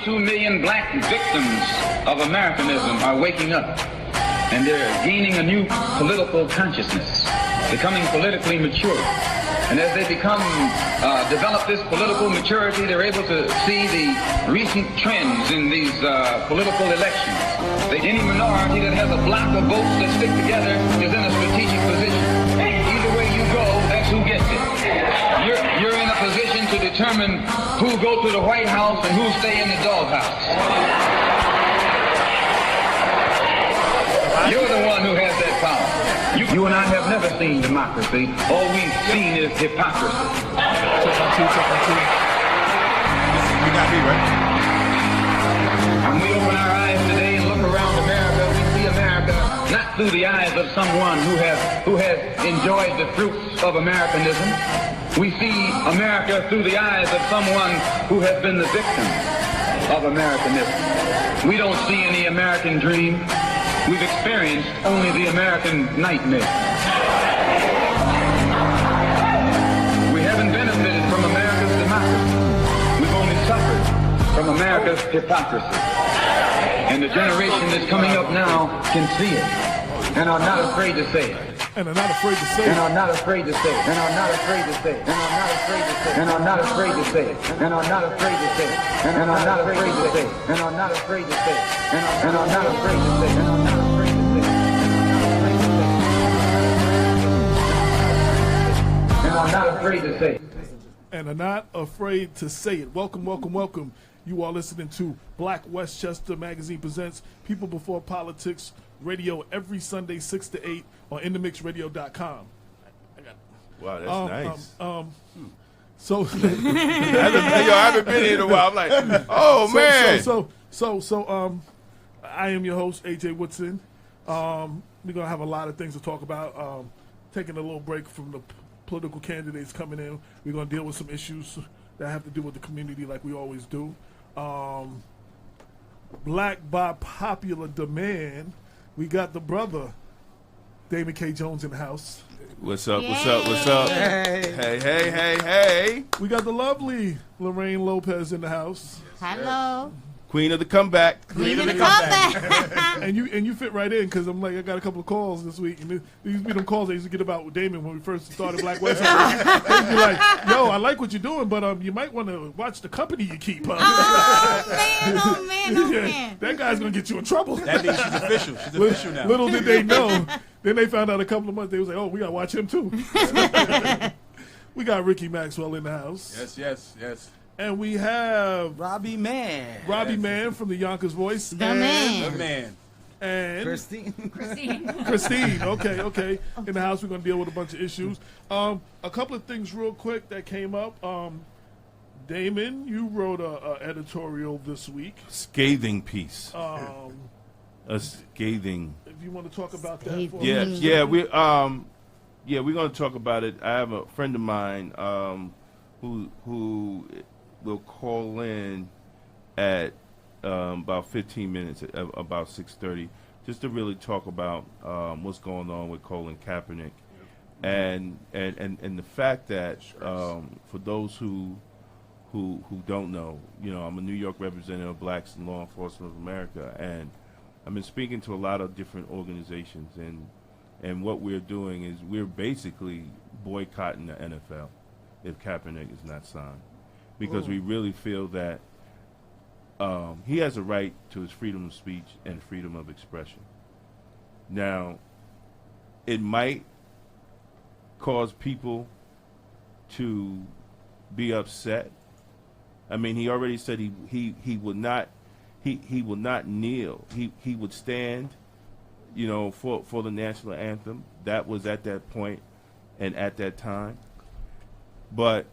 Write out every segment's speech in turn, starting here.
22 million black victims of Americanism are waking up, and they're gaining a new political consciousness, becoming politically mature. And as they develop this political maturity, they're able to see the recent trends in these political elections. Any minority that has a block of votes that stick together is in a strategic position. Either way you go, that's who gets it. You're in a position to determine who go to the White House and who stay in the doghouse. You're the one who has that power. You and I have never seen democracy. All we've seen is hypocrisy. Check on two. You got me, right? When we open our eyes today and look around America, we see America not through the eyes of someone who has enjoyed the fruits of Americanism. We see America through the eyes of someone who has been the victim of Americanism. We don't see any American dream. We've experienced only the American nightmare. We haven't benefited from America's democracy. We've only suffered from America's hypocrisy. And the generation that's coming up now can see it and are not afraid to say it. And are not afraid to say it. And are not afraid to say it. And are not afraid to say it. And are not afraid to say it. And are not afraid to say it. And are not afraid to say it. And are not afraid to say it. And are not afraid to say it. And are not afraid to say it. And are not afraid to say it. And are not afraid to say it. And are not afraid to say it. Welcome. You are listening to Black Westchester Magazine presents People Before Politics Radio every Sunday 6 to 8 on InTheMixRadio.com. Wow, that's nice. So I haven't been here in a while. I'm like, oh man. So I am your host, AJ Woodson. We're gonna have a lot of things to talk about. Taking a little break from the political candidates coming in. We're gonna deal with some issues that have to do with the community, like we always do. Black by popular demand. We got the brother, Damon K. Jones, in the house. What's up? Hey. We got the lovely Lorraine Lopez in the house. Hello. Queen of the comeback. Queen of the comeback. and you fit right in because I'm like, I got a couple of calls this week, and these be them calls I used to get about with Damon when we first started Black West. They'd be like, yo, I like what you're doing, but you might want to watch the company you keep. Oh man. That guy's gonna get you in trouble. That means she's official. She's official now. Little did they know. Then they found out a couple of months. They was like, oh, we gotta watch him too. We got Ricky Maxwell in the house. Yes. And we have Robbie Man from the Yonkers Voice. The man. And Christine. Okay. In the house, we're going to deal with a bunch of issues. A couple of things real quick that came up. Damon, you wrote a editorial this week. Scathing piece. A scathing. If you want to talk about that for us. We're going to talk about it. I have a friend of mine who will call in at about 15 minutes, about 6:30, just to really talk about what's going on with Colin Kaepernick, and the fact that for those who don't know, I'm a New York representative of Blacks in Law Enforcement of America, and I've been speaking to a lot of different organizations, and what we're doing is we're basically boycotting the NFL if Kaepernick is not signed, because we really feel that he has a right to his freedom of speech and freedom of expression. Now, it might cause people to be upset. I mean, he already said he would not kneel. He would stand, for the national anthem. That was at that point and at that time. But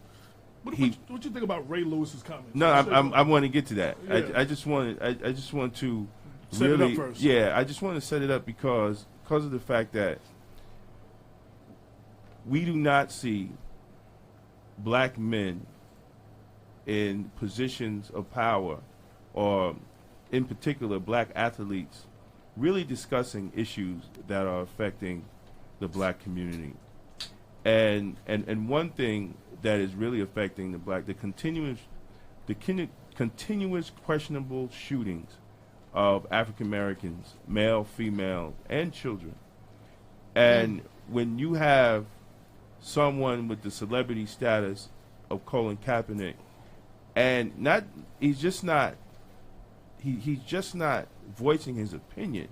what you think about Ray Lewis's comments? No, I want to get to that. Yeah. I just want to set it up first. Yeah, I just want to set it up because of the fact that we do not see black men in positions of power, or in particular black athletes, really discussing issues that are affecting the black community. And one thing that is really affecting the continuous questionable shootings of African Americans, male, female, and children. And when you have someone with the celebrity status of Colin Kaepernick, and he's just not voicing his opinion.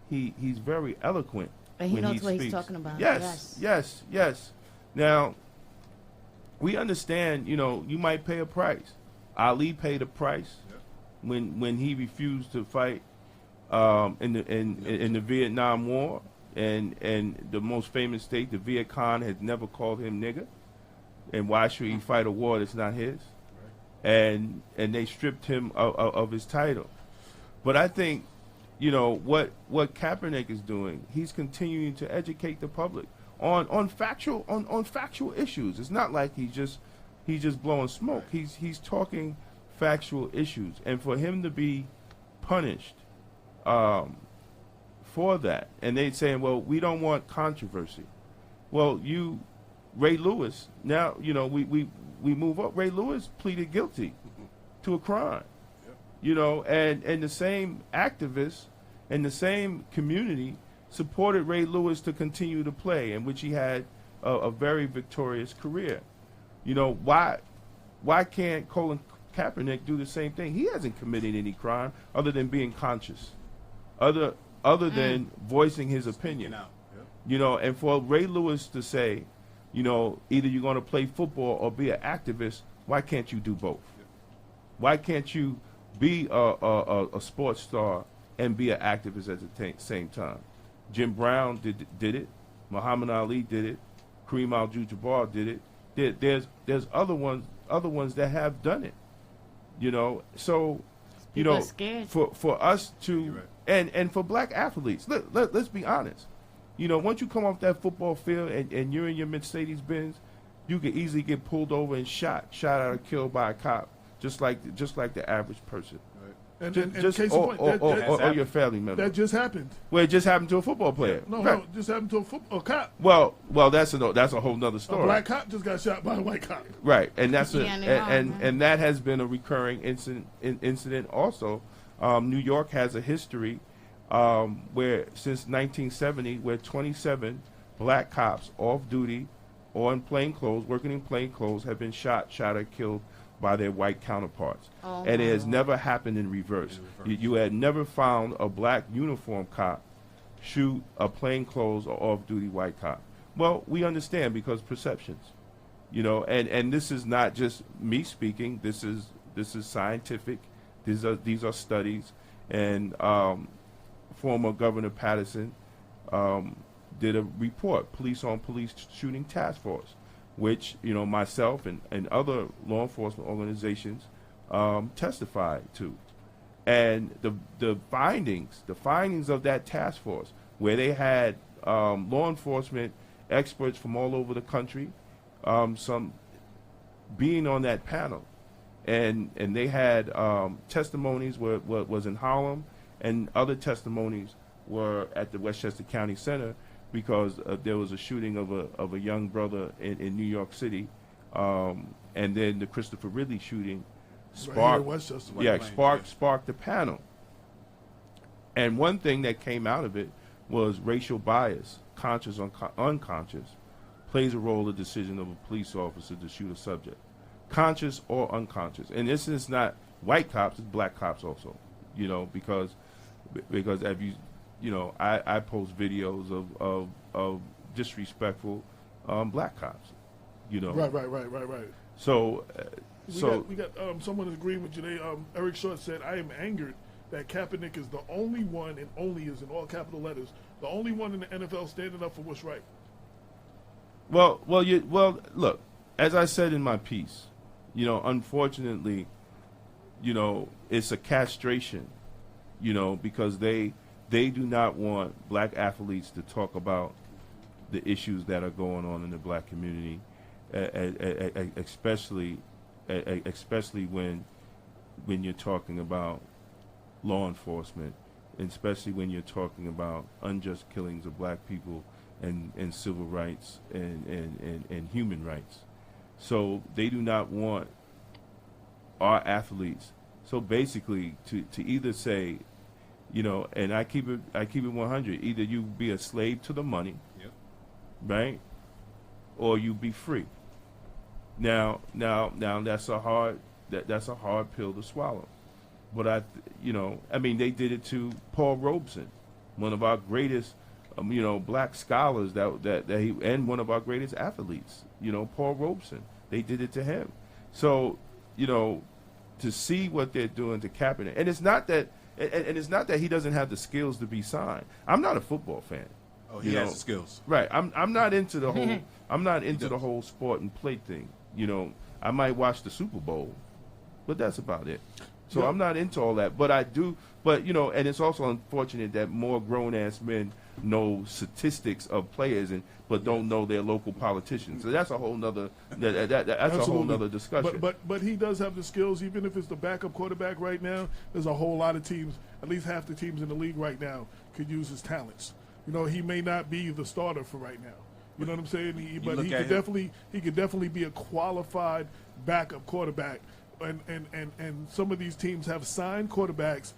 He's very eloquent. And he when knows he what speaks. he's talking about. Yes. Now, we understand, you might pay a price. Ali paid a price when he refused to fight in the Vietnam War, and the most famous state, the Viet Cong, has never called him nigger. And why should he fight a war that's not his? And they stripped him of his title. But I think, what Kaepernick is doing, he's continuing to educate the public on factual issues. It's not like he's just blowing smoke. He's talking factual issues, and for him to be punished for that, and they saying, well, we don't want controversy. Well, Ray Lewis, now we move up. Ray Lewis pleaded guilty to a crime, and the same activists and the same community supported Ray Lewis to continue to play, in which he had a very victorious career. Why can't Colin Kaepernick do the same thing? He hasn't committed any crime other than being conscious, other than voicing his opinion. And for Ray Lewis to say, either you're going to play football or be an activist, why can't you do both? Why can't you be a sports star and be an activist at the same time? Jim Brown did it. Muhammad Ali did it. Kareem Abdul-Jabbar did it. There's other ones that have done it. So People are scared. for us to and for black athletes, let's be honest. Once you come off that football field and you're in your Mercedes Benz, you could easily get pulled over and shot out or killed by a cop, just like the average person. And Just case in point, or your family member. that just happened. Well, it just happened to a football player. No, Right. it just happened to a cop. Well, that's a whole nother A story. black cop just got shot by a white cop. Right, and that's Yeah, and that has been a recurring incident also. New York has a history where since 1970, where 27 black cops off duty or in plain clothes, working in plain clothes, have been shot or killed by their white counterparts. Oh, and it has my never happened in reverse. You had never found a black uniform cop shoot a plainclothes or off-duty white cop. Well, we understand because perceptions, and this is not just me speaking. This is scientific. These are studies, and former Governor Patterson did a report, Police on Police Shooting Task Force, which myself and other law enforcement organizations testified to, and the findings of that task force, where they had law enforcement experts from all over the country, some being on that panel, and they had testimonies where was in Harlem, and other testimonies were at the Westchester County Center, because there was a shooting of a young brother in New York City, and then the Christopher Ridley shooting sparked the panel. And one thing that came out of it was racial bias, conscious or unconscious, plays a role in the decision of a police officer to shoot a subject, conscious or unconscious. And this is not white cops; it's black cops also. Because if I post videos of disrespectful black cops. Right. So we got someone agreeing with you. Eric Short said, "I am angered that Kaepernick is the only one, and only is in all capital letters, the only one in the NFL standing up for what's right." Well, look, as I said in my piece, unfortunately, it's a castration, because they do not want black athletes to talk about the issues that are going on in the black community, especially when you're talking about law enforcement, and especially when you're talking about unjust killings of black people and civil rights and human rights. So they do not want are athletes. So basically, to either say, and I keep it 100. Either you be a slave to the money, Yep. right, or you be free. Now that's a hard pill to swallow. But they did it to Paul Robeson, one of our greatest, black scholars that he, and one of our greatest athletes. Paul Robeson. They did it to him. So, to see what they're doing to Kaepernick, and it's not that he doesn't have the skills to be signed. I'm not a football fan. Oh, he has the skills. Right. I'm not into the whole the whole sport and play thing. I might watch the Super Bowl, but that's about it. So I'm not into all that, but I do. But and it's also unfortunate that more grown ass men know statistics of players but don't know their local politicians. So that's a whole nother that's a whole nother discussion. But he does have the skills, even if it's the backup quarterback right now. There's a whole lot of teams, at least half the teams in the league right now, could use his talents. He may not be the starter for right now. You know what I'm saying? But he could definitely be a qualified backup quarterback. And some of these teams have signed quarterbacks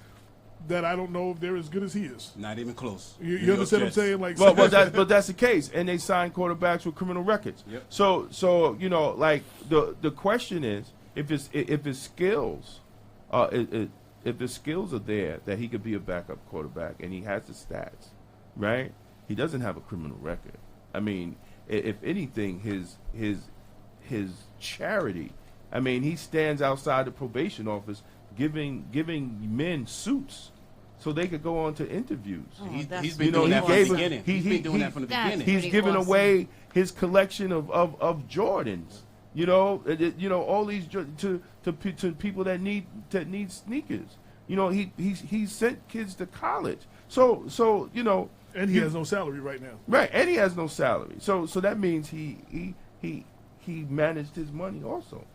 that I don't know if they're as good as he is. Not even close. You understand what I'm saying? Like, but that's the case, and they sign quarterbacks with criminal records. Yep. So like the question is, if his skills, if the skills are there that he could be a backup quarterback, and he has the stats, right? He doesn't have a criminal record. I mean, if anything, his charity. I mean, he stands outside the probation office giving men suits so they could go on to interviews. He's been doing that from the beginning. He's been doing that from the beginning. He's given away his collection of Jordans. All these to people that need sneakers. He sent kids to college. So and he has no salary right now. Right, and he has no salary. So that means he managed his money also.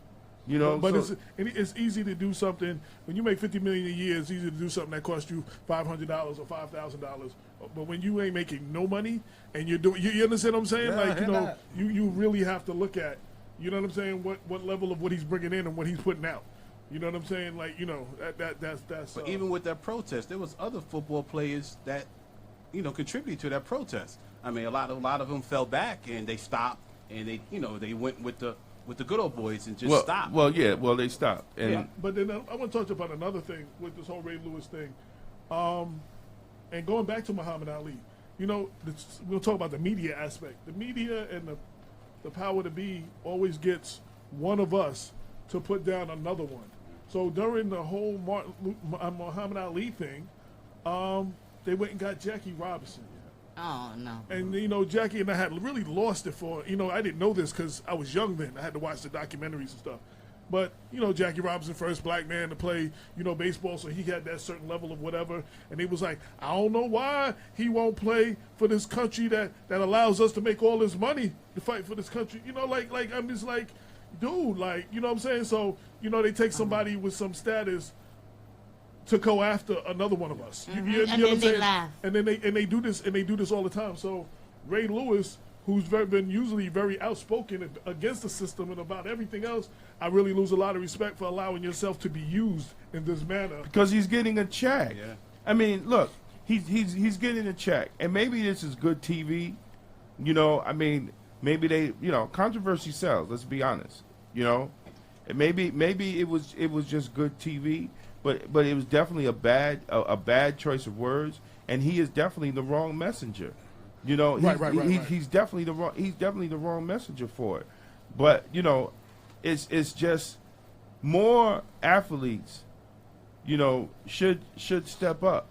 But it's easy to do something when you make $50 million a year. It's easy to do something that costs you $500 or $5,000. But when you ain't making no money and you're doing, you understand what I'm saying? You really have to look at, you know what I'm saying? What level of what he's bringing in and what he's putting out. You know what I'm saying? Like that's. But even with that protest, there was other football players that contributed to that protest. I mean, a lot of them fell back and they stopped and they went with the good old boys and just stopped. Well, they stopped. And but then I want to talk about another thing with this whole Ray Lewis thing, and going back to Muhammad Ali. We'll talk about the media aspect. The media and the power to be always gets one of us to put down another one. So during the whole Muhammad Ali thing, they went and got Jackie Robinson. Oh, no. And, Jackie and I had really lost it for, I didn't know this because I was young then. I had to watch the documentaries and stuff. But, Jackie Robinson, first black man to play, baseball, so he had that certain level of whatever. And he was like, I don't know why he won't play for this country that allows us to make all this money to fight for this country. I'm just like, dude, you know what I'm saying? So, they take somebody with some status to go after another one of us. Mm-hmm. You and know then they laugh. And they do this all the time. So Ray Lewis, who's been usually very outspoken against the system and about everything else, I really lose a lot of respect for allowing yourself to be used in this manner. Because he's getting a check. Yeah. I mean, look, he's getting a check, and maybe this is good TV. I mean, maybe they, controversy sells. Let's be honest. And maybe it was just good TV. But it was definitely a bad choice of words, and he is definitely the wrong messenger. Right. He's definitely the wrong messenger for it. But it's just more athletes, should step up.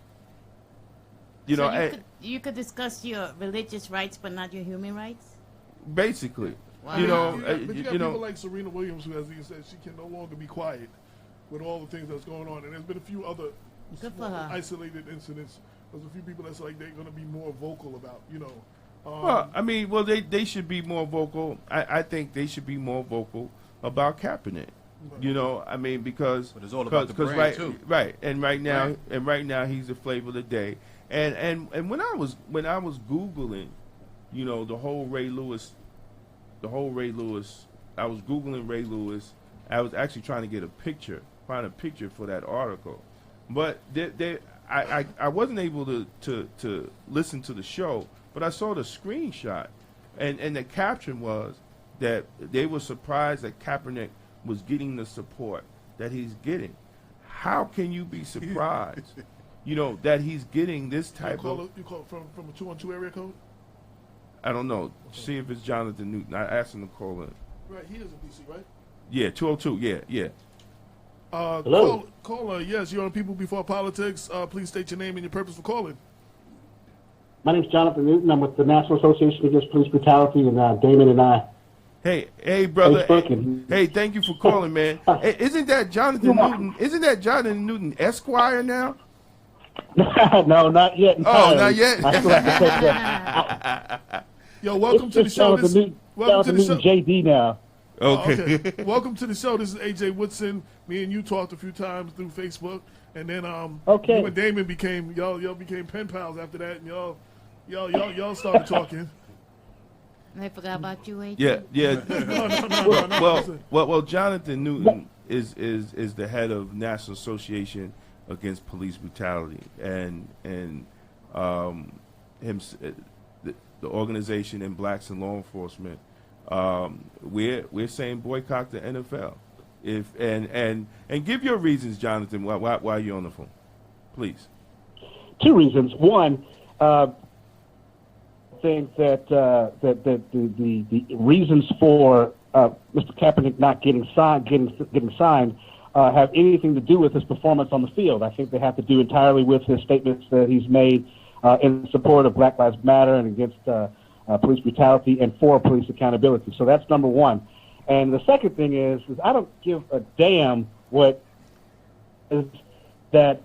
You could discuss your religious rights, but not your human rights. Basically, wow. But you got people like Serena Williams, who, as you said, she can no longer be quiet with all the things that's going on. And there's been a few other isolated incidents. There's a few people that's like they're going to be more vocal about, they should be more vocal. I think they should be more vocal about Kaepernick. Right. Because but it's all about the brand too. Right. And right now he's the flavor of the day. And when I was Googling, the whole Ray Lewis, I was Googling Ray Lewis I was actually trying to get find a picture for that article, but I wasn't able to listen to the show, but I saw the screenshot, and the caption was that they were surprised that Kaepernick was getting the support that he's getting. How can you be surprised, that he's getting this type of... You call from a 212 area code? I don't know. See if it's Jonathan Newton. I asked him to call in. Right, he is in D.C., right? Yeah, 202, yeah. Hello? Caller, yes, you're on People Before Politics. Please state your name and your purpose for calling. My name's Jonathan Newton. I'm with the National Association Against Police Brutality, and Damon and I... Hey, brother. Hey, thank you for calling, man. Hey, isn't that Jonathan Newton? Isn't that Jonathan Newton Esquire now? No, not yet. Oh, not yet. I still have to take that. Yo, welcome to the show. Welcome to the show. JD now. Okay. Welcome to the show. This is AJ Woodson. Me and you talked a few times through Facebook, and then you and Damon became y'all became pen pals after that, and y'all started talking. I forgot about you, AJ. Yeah. No. Well, Jonathan Newton is the head of National Association Against Police Brutality, and the organization in Blacks in Law Enforcement. We're saying boycott the NFL. And give your reasons, Jonathan, why you're on the phone, please. Two reasons. One, think that the reasons for Mr. Kaepernick not getting signed have anything to do with his performance on the field. I think they have to do entirely with his statements that he's made in support of Black Lives Matter and against police brutality and for police accountability. So that's number one. And the second thing is I don't give a damn what is that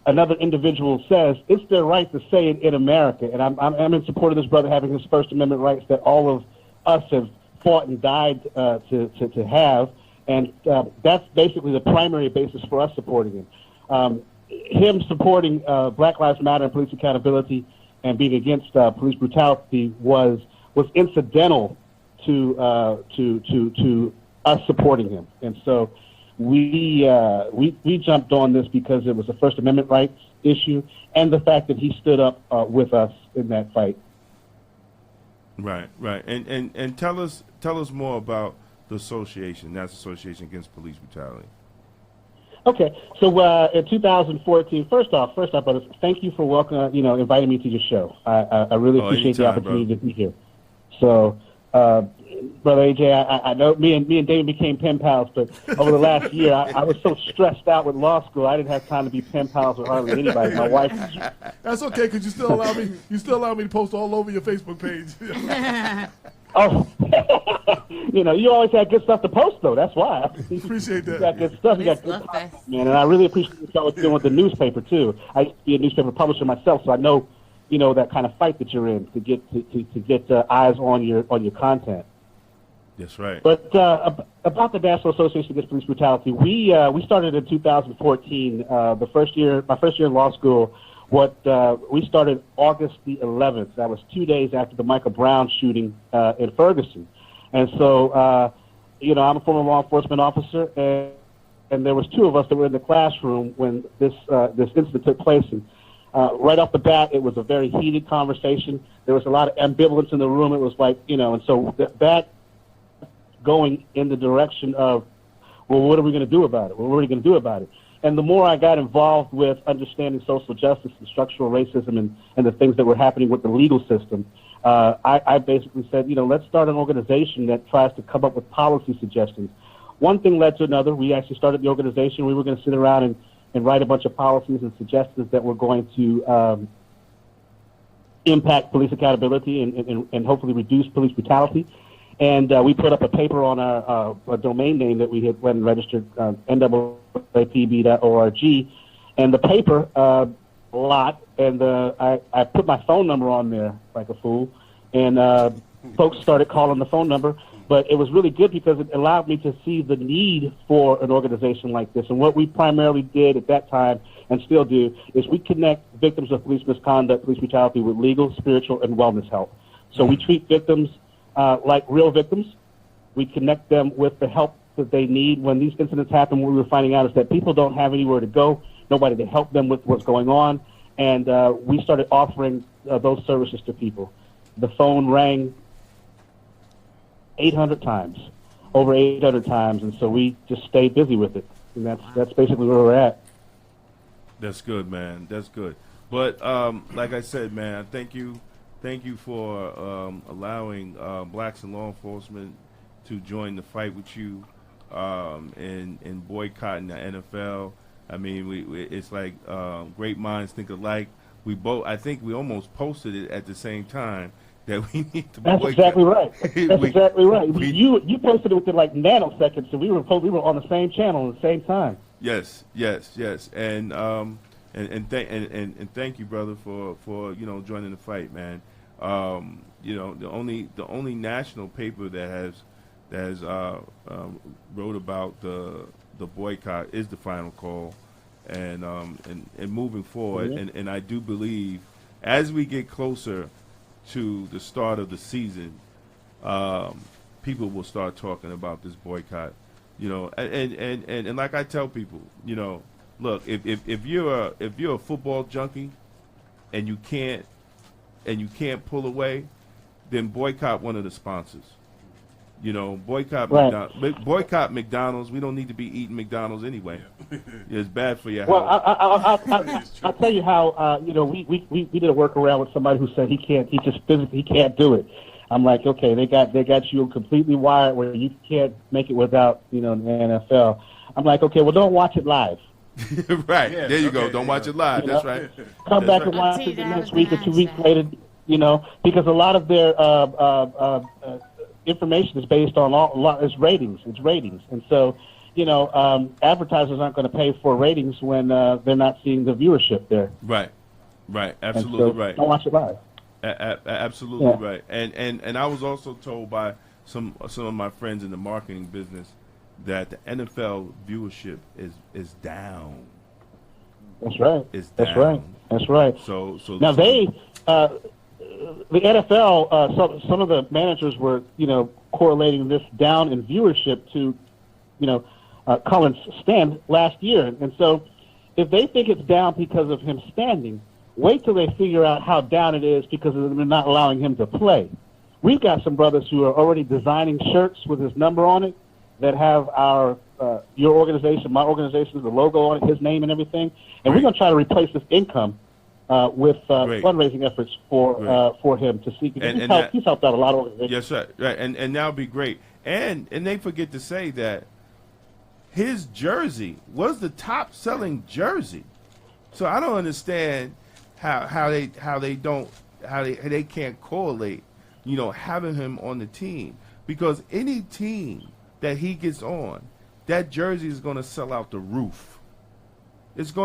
another individual says. It's their right to say it in America. And I'm in support of this brother having his First Amendment rights that all of us have fought and died to have. And that's basically the primary basis for us supporting him. Him supporting Black Lives Matter and police accountability and being against police brutality was incidental to us supporting him. And so we jumped on this because it was a First Amendment rights issue and the fact that he stood up with us in that fight. Right. And tell us more about the association, National Association Against Police Brutality. Okay, so in 2014, first off, brothers, thank you for inviting me to your show. I really appreciate the opportunity to be here. So, Brother AJ, I know me and David became pen pals, but over the last year, I was so stressed out with law school, I didn't have time to be pen pals with hardly anybody. My wife. That's okay, because you still allow me to post all over your Facebook page. Oh, you always had good stuff to post, though. That's why. Appreciate that. You got good stuff. You got good stuff, man. And I really appreciate what y'all was doing with the newspaper too. I used to be a newspaper publisher myself, so I know, that kind of fight that you're in to get eyes on your content. That's right. But about the National Association Against Police Brutality, we started in 2014. My first year in law school. We started August the 11th. That was 2 days after the Michael Brown shooting in Ferguson. And so, I'm a former law enforcement officer, and there was two of us that were in the classroom when this incident took place. And right off the bat, it was a very heated conversation. There was a lot of ambivalence in the room. It was like, and so that going in the direction of, well, what are we going to do about it? What are we going to do about it? And the more I got involved with understanding social justice and structural racism and the things that were happening with the legal system, I basically said, let's start an organization that tries to come up with policy suggestions. One thing led to another. We actually started the organization. We were going to sit around and write a bunch of policies and suggestions that were going to impact police accountability and hopefully reduce police brutality. And we put up a paper on our domain name that we had went and registered, NAAPB.org. And the paper, and I put my phone number on there like a fool. And folks started calling the phone number. But it was really good because it allowed me to see the need for an organization like this. And what we primarily did at that time and still do is we connect victims of police misconduct, police brutality with legal, spiritual, and wellness help. So we treat victims like real victims. We connect them with the help that they need when these incidents happen. What we were finding out is that people don't have anywhere to go, nobody to help them with what's going on, and we started offering those services to people. The phone rang 800 times, over 800 times, and so we just stayed busy with it, and that's basically where we're at. That's good, man. That's good. But like I said, man, thank you for allowing blacks in law enforcement to join the fight with you in boycotting the NFL. I mean, it's like great minds think alike. I think we almost posted it at the same time that we need to boycott. That's exactly right. That's exactly right. You posted it within like nanoseconds, so we were on the same channel at the same time. Yes, and thank you, brother, for joining the fight, man. The only national paper that has wrote about the boycott is the Final Call, and moving forward, Mm-hmm. and I do believe as we get closer to the start of the season, people will start talking about this boycott. And like I tell people, look, if you're a football junkie and you can't pull away, then boycott one of the sponsors. Boycott Right. boycott McDonald's. We don't need to be eating McDonald's anyway. It's bad for your Well, health. I'll tell you how. We did a workaround with somebody who said he just physically can't do it. I'm like, okay, they got you completely wired where you can't make it without the NFL. I'm like, okay, well, don't watch it live. Right. Yeah, There you okay, go. Don't watch it live. That's right. Come back and watch it the next week or 2 weeks later. Because a lot of their information is based on it's ratings. It's ratings, and so advertisers aren't going to pay for ratings when they're not seeing the viewership there. Right. Absolutely and so right. Don't watch it live. Absolutely Yeah. right. And I was also told by some of my friends in the marketing business that the NFL viewership is down. That's right. It's That's down. right. That's right. So Now the NFL, some of the managers were, correlating this down in viewership to, Cullen's stand last year. And so if they think it's down because of him standing, wait till they figure out how down it is because they're not allowing him to play. We've got some brothers who are already designing shirts with his number on it that have your organization, my organization, the logo on it, his name and everything. And we're going to try to replace this income with fundraising efforts for him to see. He's helped out a lot of organizations. Yes, sir. Right, and that would be great. And they forget to say that his jersey was the top selling jersey. So I don't understand how they can't correlate, having him on the team, because any team that he gets on, that jersey is going to sell out the roof. His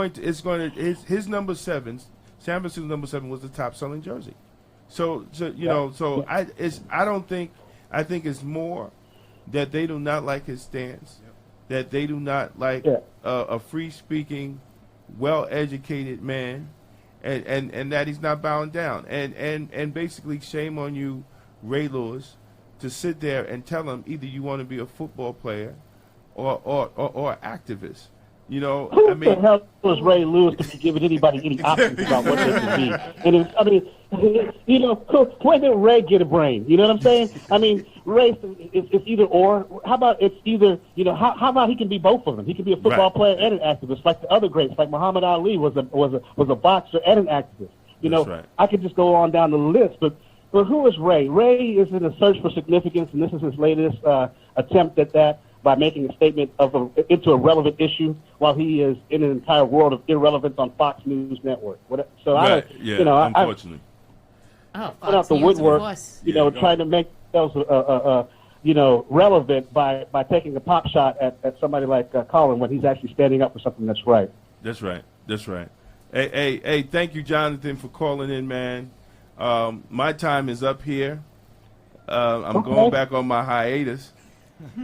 number 7. San Francisco's number 7 was the top selling jersey. I think it's more that they do not like his stance, that they do not like a free speaking, well educated man, and that he's not bowing down. And basically shame on you, Ray Lewis, to sit there and tell him either you want to be a football player or an activist. Who the hell was Ray Lewis to be giving anybody any options about what they can be? And when did Ray get a brain? You know what I'm saying? I mean, Ray, it's either or. How about it's either? How about he can be both of them? He can be a football player and an activist, like the other greats, like Muhammad Ali was a boxer and an activist. That's right. I could just go on down the list, but who is Ray? Ray is in a search for significance, and this is his latest attempt at that, by making a statement into a relevant issue while he is in an entire world of irrelevance on Fox News Network. Unfortunately. Put out the woodwork, trying to make themselves, relevant by taking a pop shot at somebody like Colin when he's actually standing up for something that's right. That's right. Hey, thank you, Jonathan, for calling in, man. My time is up here. I'm going back on my hiatus.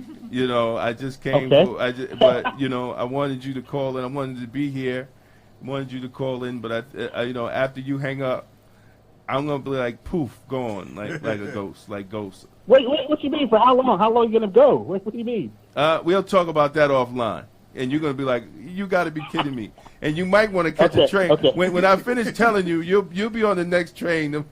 I just came, but I wanted you to call in. I wanted to be here. I wanted you to call in, but after you hang up, I'm gonna be like poof, gone, like a ghost, Wait, what you mean? For how long? How long are you gonna go? What do you mean? We'll talk about that offline. And you're gonna be like, you got to be kidding me. And you might want to catch a train. Okay. When I finish telling you, you'll be on the next train to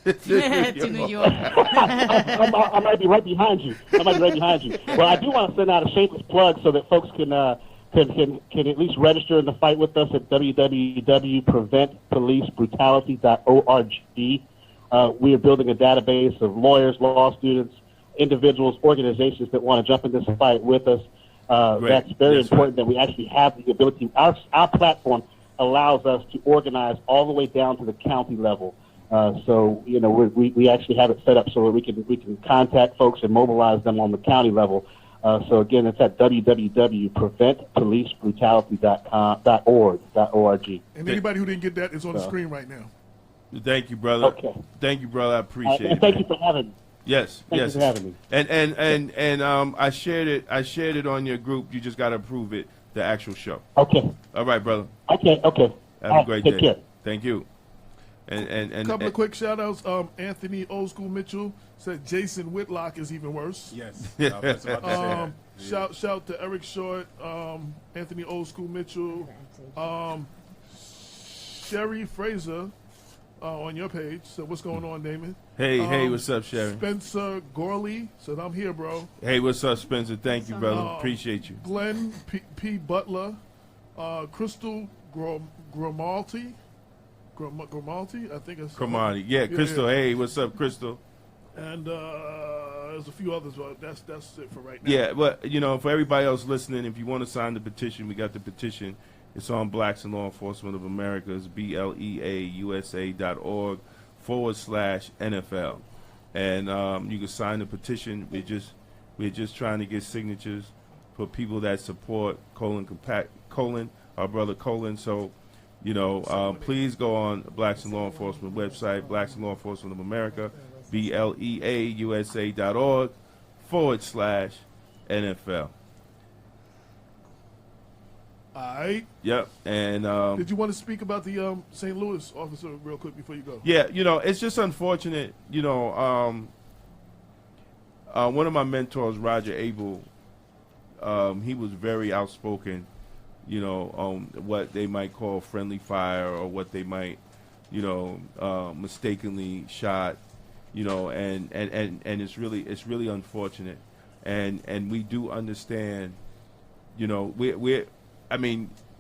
To New York. I might be right behind you. Well, I do want to send out a shameless plug so that folks can at least register in the fight with us at www.preventpolicebrutality.org. We are building a database of lawyers, law students, individuals, organizations that want to jump in this fight with us. That's very important that we actually have the ability. Our platform allows us to organize all the way down to the county level. So we actually have it set up so that we can contact folks and mobilize them on the county level. So again, it's at www.preventpolicebrutality.org. And anybody who didn't get that is on the screen right now. Thank you, brother. Okay. Thank you, brother. I appreciate it. And thank you for having me. Yes, Thank yes. you for having me. And I shared it. I shared it on your group. You just got to approve it. The actual show. Okay. All right, brother. Okay. Have a great take day. Care. Thank you. And A couple of quick shout outs. Anthony Old School Mitchell said Jason Whitlock is even worse. Yes. I was about to say that. Shout to Eric Short, Anthony Old School Mitchell, Sherry Fraser on your page. So what's going on, Damon? Hey, what's up, Sherry? Spencer Gorley said I'm here, bro. Hey, what's up, Spencer? Thank you, brother. Appreciate you. Glenn P. Butler, Crystal Grimaldi, I think it's Cromartie. Yeah, Crystal. Yeah. Hey, what's up, Crystal? And there's a few others, but that's it for right now. Yeah, but for everybody else listening, if you want to sign the petition, we got the petition. It's on Blacks and Law Enforcement of America's BLEAUSA.org/NFL, and you can sign the petition. We're just trying to get signatures for people that support Colin, our brother Colin. So. Please go on Blacks and Law Enforcement website, Blacks and Law Enforcement of America, BLEAUSA.org/NFL. All right. Yep. And did you want to speak about the St. Louis officer real quick before you go? Yeah. It's just unfortunate. One of my mentors, Roger Abel, he was very outspoken. On what they might call friendly fire or what they might, mistakenly shot, and it's really unfortunate, and we do understand,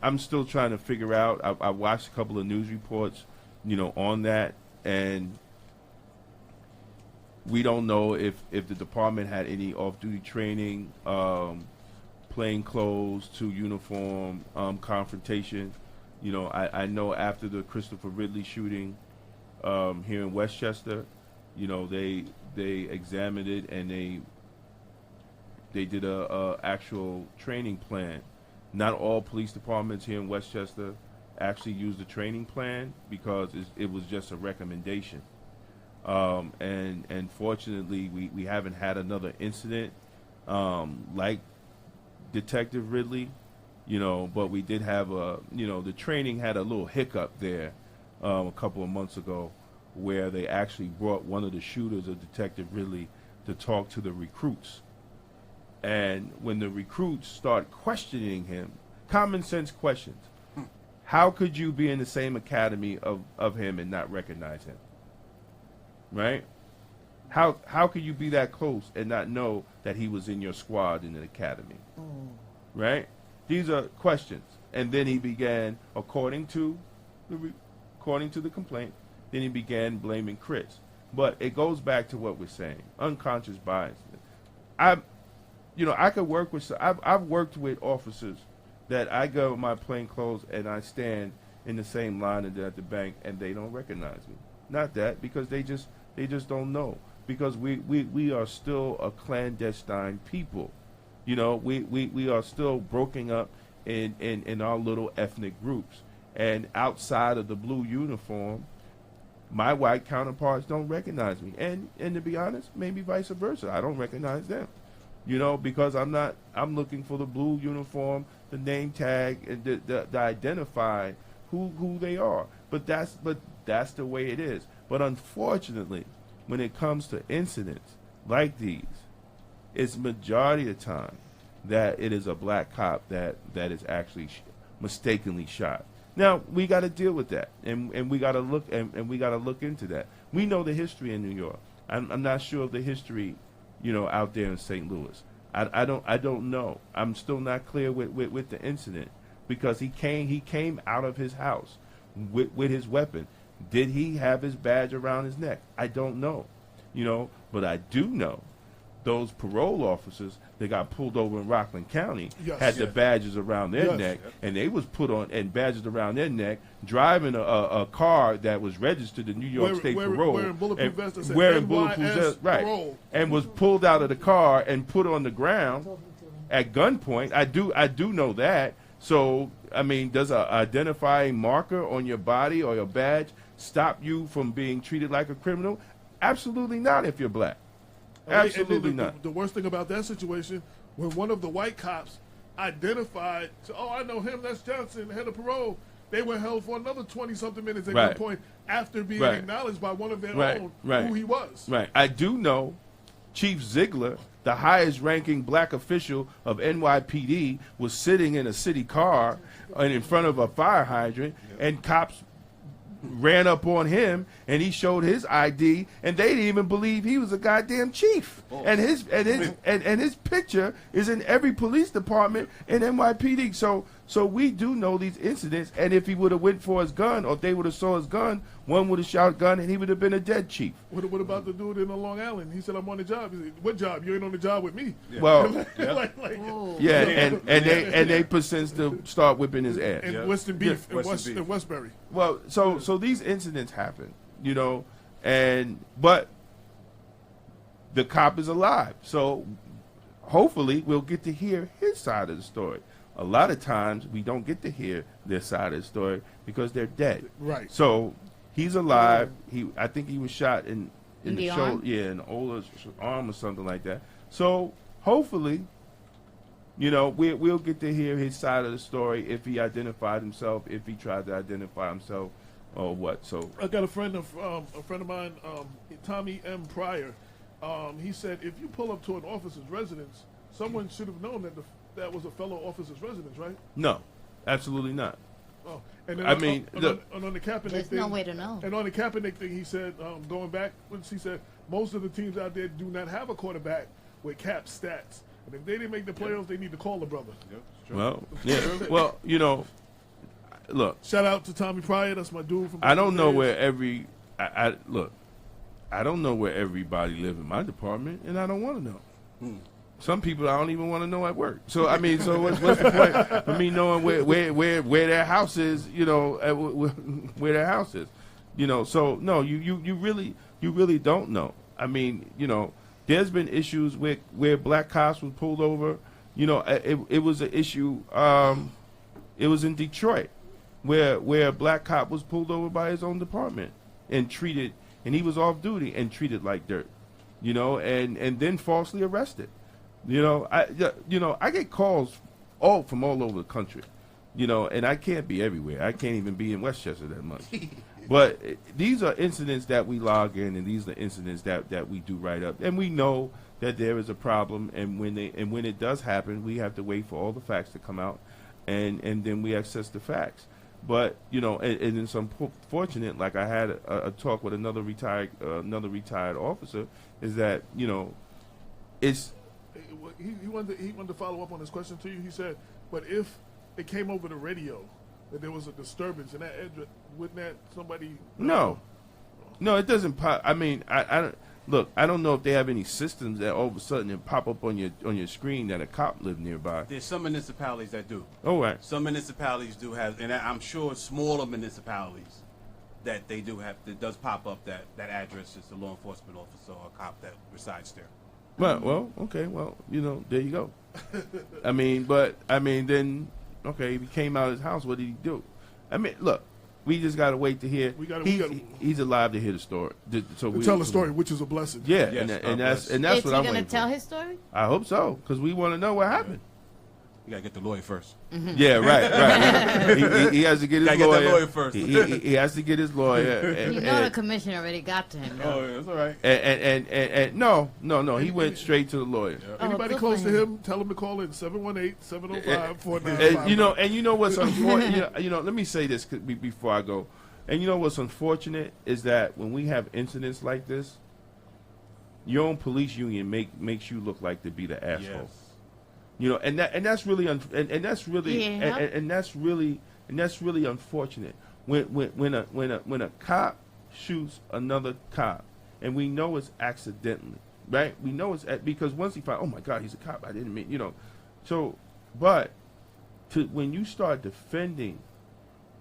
I'm still trying to figure out. I watched a couple of news reports, on that, and we don't know if the department had any off-duty training. Plain clothes to uniform confrontation. I know after the Christopher Ridley shooting here in Westchester, they examined it and they did a actual training plan. Not all police departments here in Westchester actually used the training plan because it was just a recommendation. And fortunately, we haven't had another incident like Detective Ridley, but we did have the training had a little hiccup there a couple of months ago where they actually brought one of the shooters of Detective Ridley to talk to the recruits. And when the recruits start questioning him, common sense questions, how could you be in the same academy of him and not recognize him? Right? How could you be that close and not know that he was in your squad in an academy? Right? These are questions. And then he began, according to the complaint, then he began blaming Chris. But it goes back to what we're saying, unconscious bias. I could work with. I've worked with officers that I go in my plain clothes and I stand in the same line at the bank and they don't recognize me. Not that, because they just don't know. Because we are still a clandestine people. We are still broken up in our little ethnic groups. And outside of the blue uniform, my white counterparts don't recognize me. And to be honest, maybe vice versa. I don't recognize them. Because I'm looking for the blue uniform, the name tag, and the identify who they are. But that's the way it is. But unfortunately, when it comes to incidents, like these, it's majority of the time that it is a black cop that is actually mistakenly shot. Now we got to deal with that, and we got to look and we got to look into that. We know the history in New York. I'm not sure of the history, out there in St. Louis. I don't know. I'm still not clear with the incident because he came out of his house with his weapon. Did he have his badge around his neck? I don't know, but I do know those parole officers that got pulled over in Rockland County had the badges around their neck, and they was put on and badges around their neck, driving a car that was registered to New York State Parole, wearing bulletproof vests, wearing bulletproof vests, right, and was pulled out of the car and put on the ground at gunpoint. I do know that. So I mean, does a identifying marker on your body or your badge stop you from being treated like a criminal? Absolutely not if you're black. Absolutely not. The worst thing about that situation, when one of the white cops identified, I know him, that's Johnson, head of parole, they were held for another 20-something minutes at that point after being acknowledged by one of their own who he was. Right. I do know Chief Ziegler, the highest-ranking black official of NYPD, was sitting in a city car and in front of a fire hydrant, and cops ran up on him, and he showed his ID, and they didn't even believe he was a goddamn chief. And his picture is in every police department in NYPD. So we do know these incidents, and if he would have went for his gun, or if they would have saw his gun, one would have shot gun, and he would have been a dead chief. What about the dude in Long Island? He said, "I'm on the job." He said, "What job? You ain't on the job with me." Yeah. Well, and they proceeds to start whipping his ass. And Western Beef in Westbury. Well, so these incidents happen, but the cop is alive. So hopefully we'll get to hear his side of the story. A lot of times we don't get to hear their side of the story because they're dead. Right. So he's alive. I think he was shot in the shoulder, arm? in the older arm or something like that. So hopefully, we'll get to hear his side of the story, if he identified himself, if he tried to identify himself, or what. So I got a friend of mine, Tommy M. Pryor. He said, if you pull up to an officer's residence, someone should have known that was a fellow officer's residence, right? No, absolutely not. Oh, and then I mean, on the Kaepernick There's thing, no way to know. And on the Kaepernick thing, he said, going back, he said most of the teams out there do not have a quarterback with cap stats, and if they didn't make the playoffs, they need to call the brother. Well, yeah. Well, look. Shout out to Tommy Pryor. That's my dude from. I don't know where I don't know where everybody live in my department, and I don't want to know. Some people I don't even want to know at work. So I mean, what's the point for me knowing where their house is? Where their house is. So no, you really don't know. I mean, there's been issues where black cops were pulled over. It was an issue. It was in Detroit where a black cop was pulled over by his own department and treated, and he was off duty and treated like dirt. And then falsely arrested. I get calls from all over the country, and I can't be everywhere. I can't even be in Westchester that much. But these are incidents that we log in, and these are incidents that we do write up, and we know that there is a problem. And when it does happen, we have to wait for all the facts to come out, and then we access the facts. But and it's unfortunate. Like I had a talk with another retired officer. Is that it's. He wanted to follow up on this question to you. He said, but if it came over the radio that there was a disturbance in that address, wouldn't that somebody? No, it doesn't pop. I mean, I don't look. I don't know if they have any systems that all of a sudden it pop up on your screen that a cop lived nearby. There's some municipalities that do. Oh, right. Some municipalities do have, and I'm sure smaller municipalities that they do have. It does pop up that address is a law enforcement officer or a cop that resides there. Well, okay. Well, there you go. I mean, then, okay, if he came out of his house, what did he do? I mean, look, we just got to wait to hear. He's alive to hear the story. So tell the story, which is a blessing. Yeah, yes, and that's Is what I'm he waiting going to tell for. his story? I hope so, because we want to know what happened. You gotta get the lawyer first. Yeah, right. He has to get his Gotta get lawyer. that lawyer first. He has to get his lawyer. The commissioner already got to him. Oh, yeah, that's all right. And no. He went straight to the lawyer. Anybody good close for to him. him, tell him to call in 718-705-4955. And you know what's unfortunate. Let me say this before I go. And you know what's unfortunate is that when we have incidents like this, your own police union makes you look like to be the asshole. Yes. You know, and that's really that's really unfortunate when a cop shoots another cop, and we know it's accidentally, right? We know it's because once he finds, oh my God, he's a cop. I didn't mean, so, but when you start defending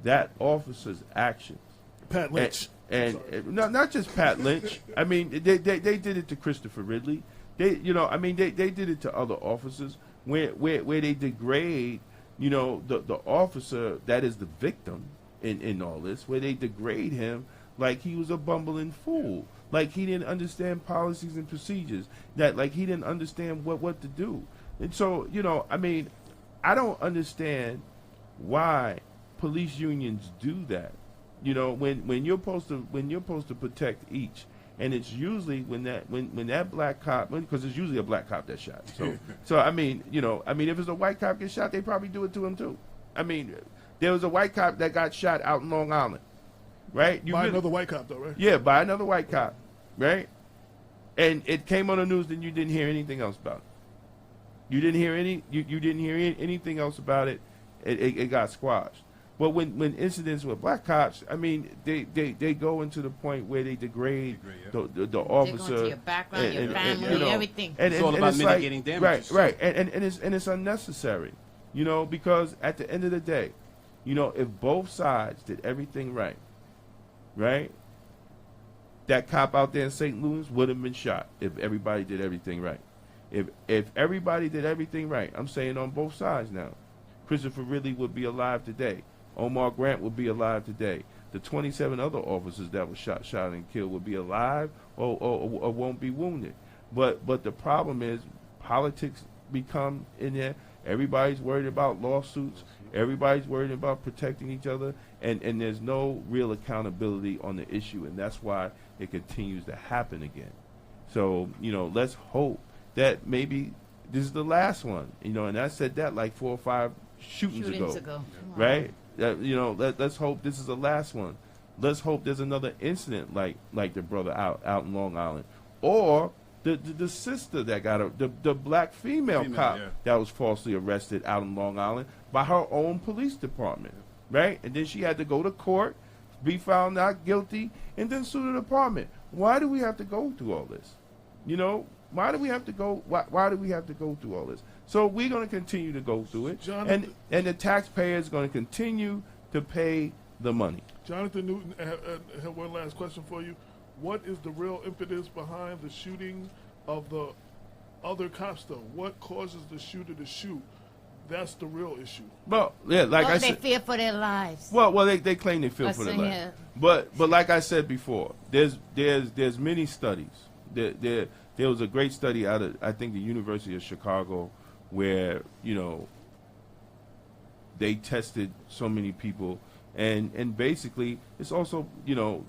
that officer's actions, Pat Lynch. And not just Pat Lynch. I mean, they did it to Christopher Ridley. They did it to other officers where they degrade, the officer that is the victim in all this, where they degrade him like he was a bumbling fool, like he didn't understand policies and procedures, that like he didn't understand what to do. And so, I don't understand why police unions do that. When you're supposed to protect each, and it's usually when that black cop, because it's usually a black cop that shot. So I mean, if it's a white cop gets shot, they probably do it to him too. I mean, there was a white cop that got shot out in Long Island, right? Another white cop though, right? Yeah, by another white cop, right? And it came on the news, and you didn't hear anything else about it. You didn't hear anything else about it. It got squashed. But when incidents with black cops, I mean, they go into the point where they degrade the officer. They go into your background, your family, everything. It's all about mitigating damages. Right. And it's unnecessary, because at the end of the day, if both sides did everything right, that cop out there in St. Louis would have been shot if everybody did everything right. If everybody did everything right, I'm saying on both sides now, Christopher Ridley would be alive today. Omar Grant would be alive today. The 27 other officers that were shot and killed would be alive or won't be wounded. But the problem is politics become in there. Everybody's worried about lawsuits. Everybody's worried about protecting each other. And there's no real accountability on the issue. And that's why it continues to happen again. So, let's hope that maybe this is the last one. And I said that like 4 or 5 shootings ago. Right? Let's hope this is the last one. Let's hope there's another incident like the brother out in Long Island, or the sister that got the black female cop that was falsely arrested out in Long Island by her own police department, right? And then she had to go to court, be found not guilty, and then sue the department. Why do we have to go through all this? Why do we have to go? Why do we have to go through all this? So we're going to continue to go through it, and the taxpayer is going to continue to pay the money. Jonathan Newton, I have one last question for you. What is the real impetus behind the shooting of the other cops, though? What causes the shooter to shoot? That's the real issue. Well, yeah, I said, they fear for their lives. Well, they claim they fear for their lives. But like I said before, there's many studies. There was a great study out of, I think, the University of Chicago, where they tested so many people, and basically it's also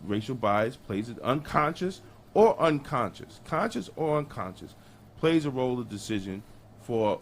racial bias plays it, conscious or unconscious plays a role of decision for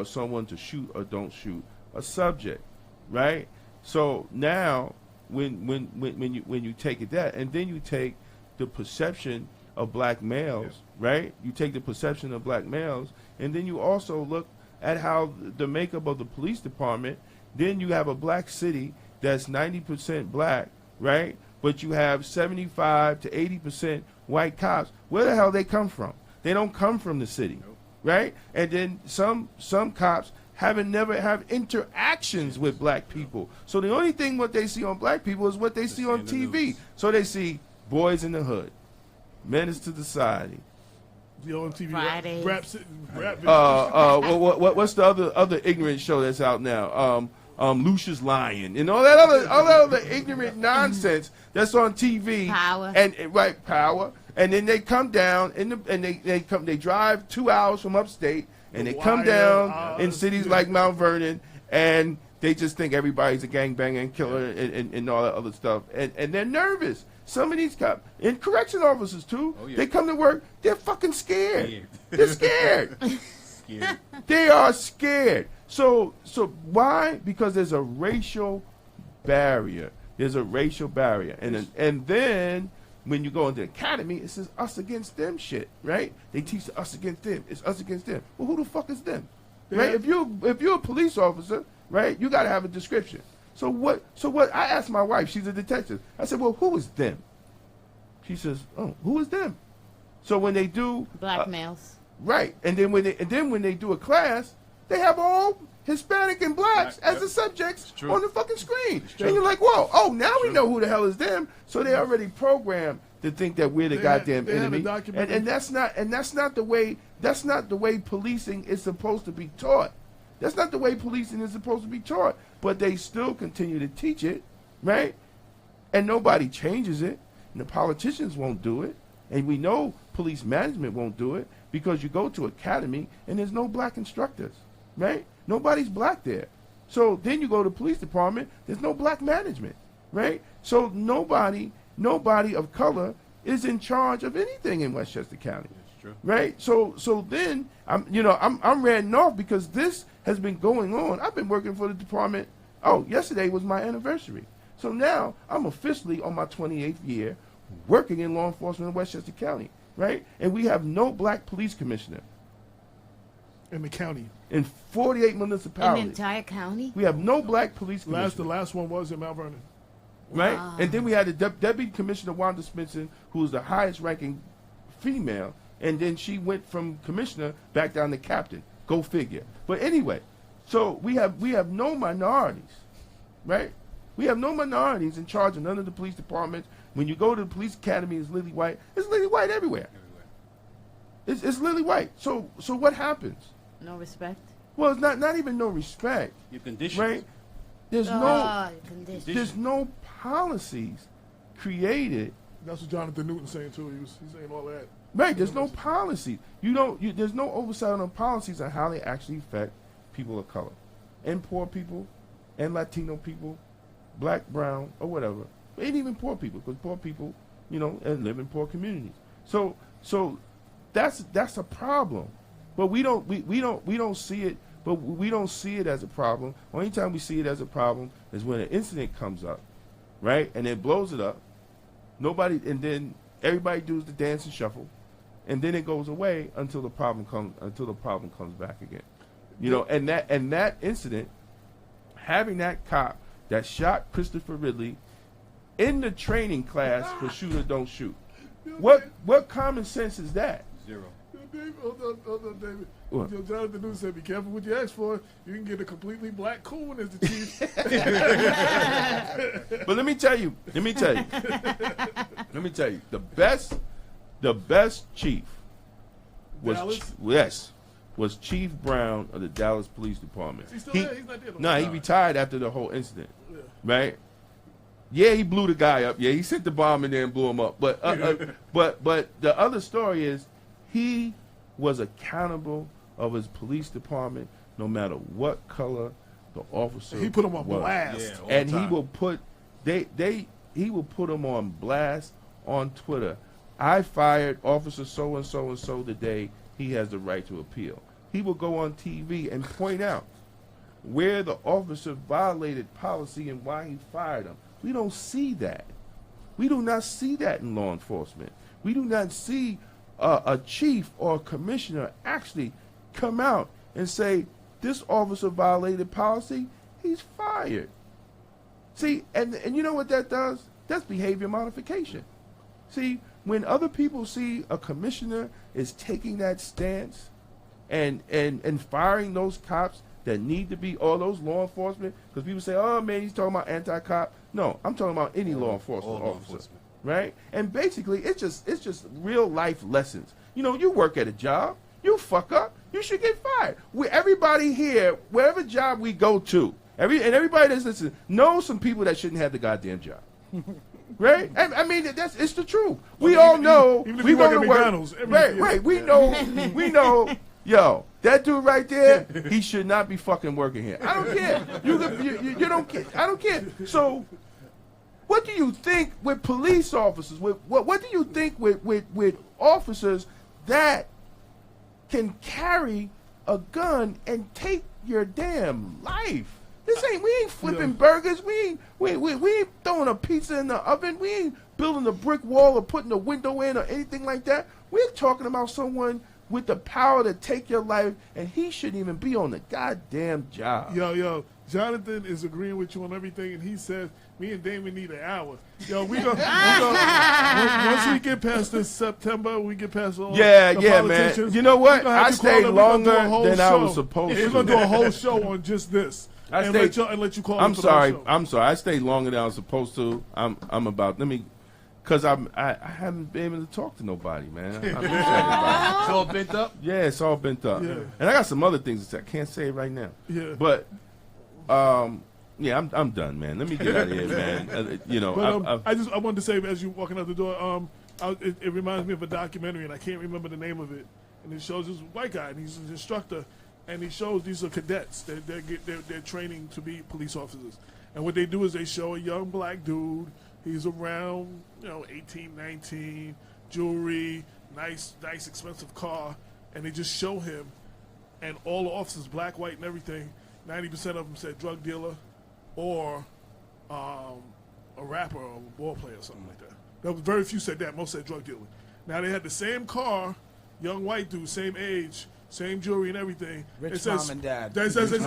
someone to shoot or don't shoot a subject, right? So now when you take it that, and then you take the perception of black males, right? You take the perception of black males, and then you also look at how the makeup of the police department. Then you have a black city that's 90% black, right? But you have 75 to 80% white cops. Where the hell they come from? They don't come from the city, right? And then some cops never have interactions with black people. So the only thing what they see on black people is what they see on TV. So they see Boys in the Hood, Menace to Society, the OMTV Fridays. rap what's the other ignorant show that's out now? Lucius Lyon and all that other ignorant nonsense that's on TV. Power. Power. And then they come down and they drive 2 hours from upstate and The they come Wire, down in Oz, cities yeah. like Mount Vernon, and they just think everybody's a gangbanger and killer and all that other stuff, and they're nervous. Some of these cops, and correction officers too, they come to work, they're fucking scared. They're scared. Scared. They are scared. So why? Because there's a racial barrier. There's a racial barrier, and then when you go into the academy, it says us against them shit, right? They teach us against them. It's us against them. Well, who the fuck is them, right? If you're a police officer, right, you got to have a description. So what? I asked my wife. She's a detective. I said, well, who is them? She says, oh, who is them? So when they do Black males. right, and then when they do a class, they have all Hispanic and blacks as the subjects on the fucking screen. And you're like, whoa, oh, now we know who the hell is them. So they already programmed to think that we're the goddamn enemy. And that's not the way policing is supposed to be taught. That's not the way policing is supposed to be taught. But they still continue to teach it, right? And nobody changes it. And the politicians won't do it. And we know police management won't do it because you go to academy and there's no black instructors, right? Nobody's black there. So then you go to police department, there's no black management, right? So nobody of color is in charge of anything in Westchester County. That's true. Right? So then I'm ranting off because this has been going on. I've been working for the department. Oh, yesterday was my anniversary. So now I'm officially on my 28th year working in law enforcement in Westchester County, right? And we have no black police commissioner in the county. In 48 municipalities. In the entire county? We have no black police commissioner. The last one was in Mount Vernon. Right? Wow. And then we had the Deputy Commissioner Wanda Spencer, who was the highest ranking female, and then she went from commissioner back down to captain. Go figure. But anyway, so we have no minorities, right? We have no minorities in charge of none of the police departments. When you go to the police academy, it's lily white. It's lily white everywhere. It's lily white. So what happens? No respect? Well, it's not even no respect. Your conditions. Right? There's Conditions. no policies created. That's what Jonathan Newton's saying too. He's saying all that. Right, there's no policy. There's no oversight on policies on how they actually affect people of color, and poor people, and Latino people, black, brown, or whatever. Ain't even poor people, because poor people, and live in poor communities. So that's a problem. But we don't see it. But we don't see it as a problem. Only time we see it as a problem is when an incident comes up, right, and it blows it up. And then everybody does the dance and shuffle, and then it goes away until the problem comes back again. And that incident, having that cop that shot Christopher Ridley in the training class for shoot or don't shoot. What common sense is that? Zero. David, hold on, David. What? Jonathan Newton said, "Be careful what you ask for. You can get a completely black coon as the chief." But let me tell you, the best chief was Chief Brown of the Dallas Police Department. Is he still there? He's not there. No, he retired after the whole incident, right? Yeah, he blew the guy up. Yeah, he sent the bomb in there and blew him up. But the other story is he was accountable of his police department, no matter what color the officer. He put him on was. blast, and he will put he will put him on blast on Twitter. I fired Officer so and so and so today. He has the right to appeal. He will go on TV and point out where the officer violated policy and why he fired him. We don't see that. We do not see that in law enforcement. We do not see a chief or a commissioner actually come out and say, this officer violated policy, he's fired. See, and you know what that does? That's behavior modification. See, when other people see a commissioner is taking that stance and firing those cops that need to be, or those law enforcement, because people say, oh man, he's talking about anti-cop. No, I'm talking about any law enforcement officer. Right? And basically, it's just real life lessons. You work at a job, you fuck up, you should get fired. Everybody here, wherever job we go to, everybody that's listening knows some people that shouldn't have the goddamn job. Right? I mean, it's the truth. We all know. Even if we you go work to at work. McDonald's, Right. We know. Yo, that dude right there, he should not be fucking working here. I don't care. You don't care. I don't care. So, what do you think with police officers? What do you think with officers that can carry a gun and take your damn life? We ain't flipping burgers. We ain't throwing a pizza in the oven. We ain't building a brick wall or putting a window in or anything like that. We're talking about someone with the power to take your life, and he shouldn't even be on the goddamn job. Yo, Jonathan is agreeing with you on everything, and he says, me and Damon need an hour. Yo, we once we get past this September, we get past all the politicians. Man. You know what? I stayed longer than I was supposed to. We're going to do a whole show on just this. Let you call I'm sorry. I stayed longer than I was supposed to. Because I haven't been able to talk to nobody, man. I'm upset about it. It's all bent up? Yeah, it's all bent up. Yeah. And I got some other things to say. I can't say it right now. Yeah. But, I'm done, man. Let me get out of here, man. I wanted to say, as you're walking out the door, it reminds me of a documentary, and I can't remember the name of it. And it shows this white guy, and he's an instructor, and he shows these are cadets. They're training to be police officers. And what they do is they show a young black dude. He's around, 18, 19, jewelry, nice, expensive car, and they just show him, and all the officers, black, white, and everything, 90% of them said drug dealer or a rapper or a ball player or something like that. There was very few said that. Most said drug dealer. Now they had the same car, young white dude, same age, same jewelry and everything. Rich mom and dad. They said exactly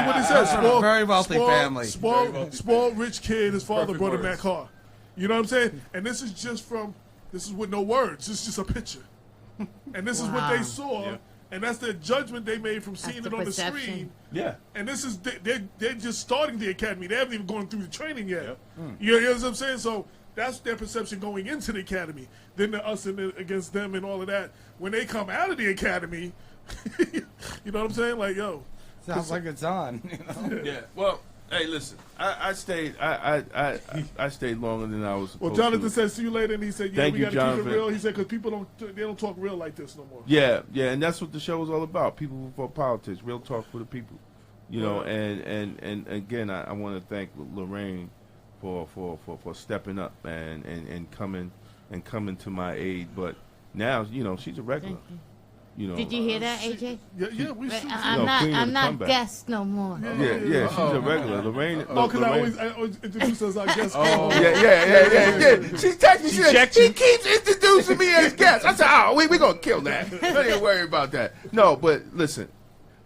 what it says. Very wealthy family. Spoiled rich kid. His father brought him that car. You know what I'm saying? And this is with no words. This is just a picture. And this is what they saw. Yeah. And that's the judgment they made from seeing it on the screen. Yeah. And this is they're just starting the academy. They haven't even gone through the training yet. Yep. You know what I'm saying? So that's their perception going into the academy. Then us against them and all of that. When they come out of the academy, you know what I'm saying? Like, yo, sounds like it's on. Yeah. Well, hey, listen. I stayed. I stayed longer than I was supposed to. Well, Jonathan said, "See you later," and he said, "Yeah, we got to keep it real." He said, "Because people don't talk real like this no more." Yeah, and that's what the show is all about. People before politics, real talk for the people. And again, I want to thank Lorraine for stepping up and coming to my aid. But now, she's a regular. Did you hear that, AJ? Yeah, I'm not guest no more. Yeah, she's a regular. Lorraine. Because I always introduce her as our guest. Yeah. She texted me. She said, he keeps introducing me as guest. I said, we're going to kill that. Don't even worry about that. No, but listen.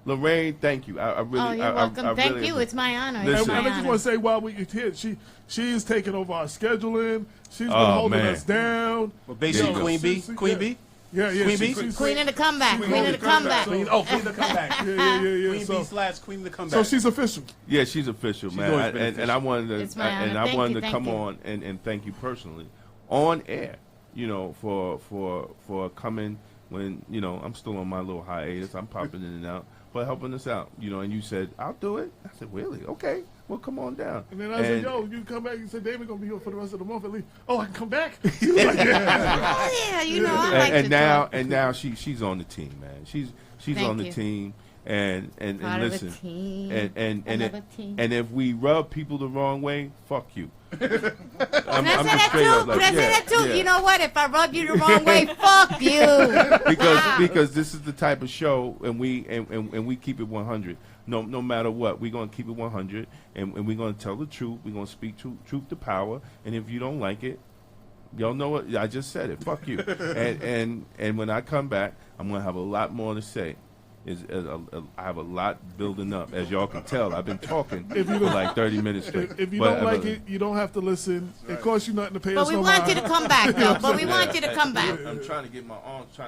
Lorraine, thank you. I really. You're welcome. Thank you. It's my honor. It's my honor. I just want to say while we're here, she's taking over our scheduling. She's been holding us down. Well, basically, Queen B. Yeah. Queen of the comeback. Queen of the comeback. Queen of the comeback. Yeah. Queen B / Queen of the comeback. So she's official. Yeah, she's official, man. And I wanted to come you. on and thank you personally on air. For coming when I'm still on my little hiatus. I'm popping in and out, but helping us out. And you said I'll do it. I said really? Okay. Well, come on down. And then I said, yo, you come back. You said, David going to be here for the rest of the month at least. Oh, I can come back? He was like, yeah. I like and to now, talk. And now she's on the team, man. She's on the team. And listen, and if we rub people the wrong way, fuck you. I'm just straight up. Like, that too. Yeah. You know what? If I rub you the wrong way, fuck you. Because this is the type of show, and we keep it 100. No matter what, we're gonna keep it 100, and we're gonna tell the truth. We're gonna speak truth to power. And if you don't like it, y'all know what I just said. It. Fuck you. and when I come back, I'm gonna have a lot more to say. I have a lot building up, as y'all can tell. I've been talking for like 30 minutes straight. If you don't like it, you don't have to listen. It costs you nothing to pay us. But we want you to come back, though. We want you to come back. I'm trying to get my arms.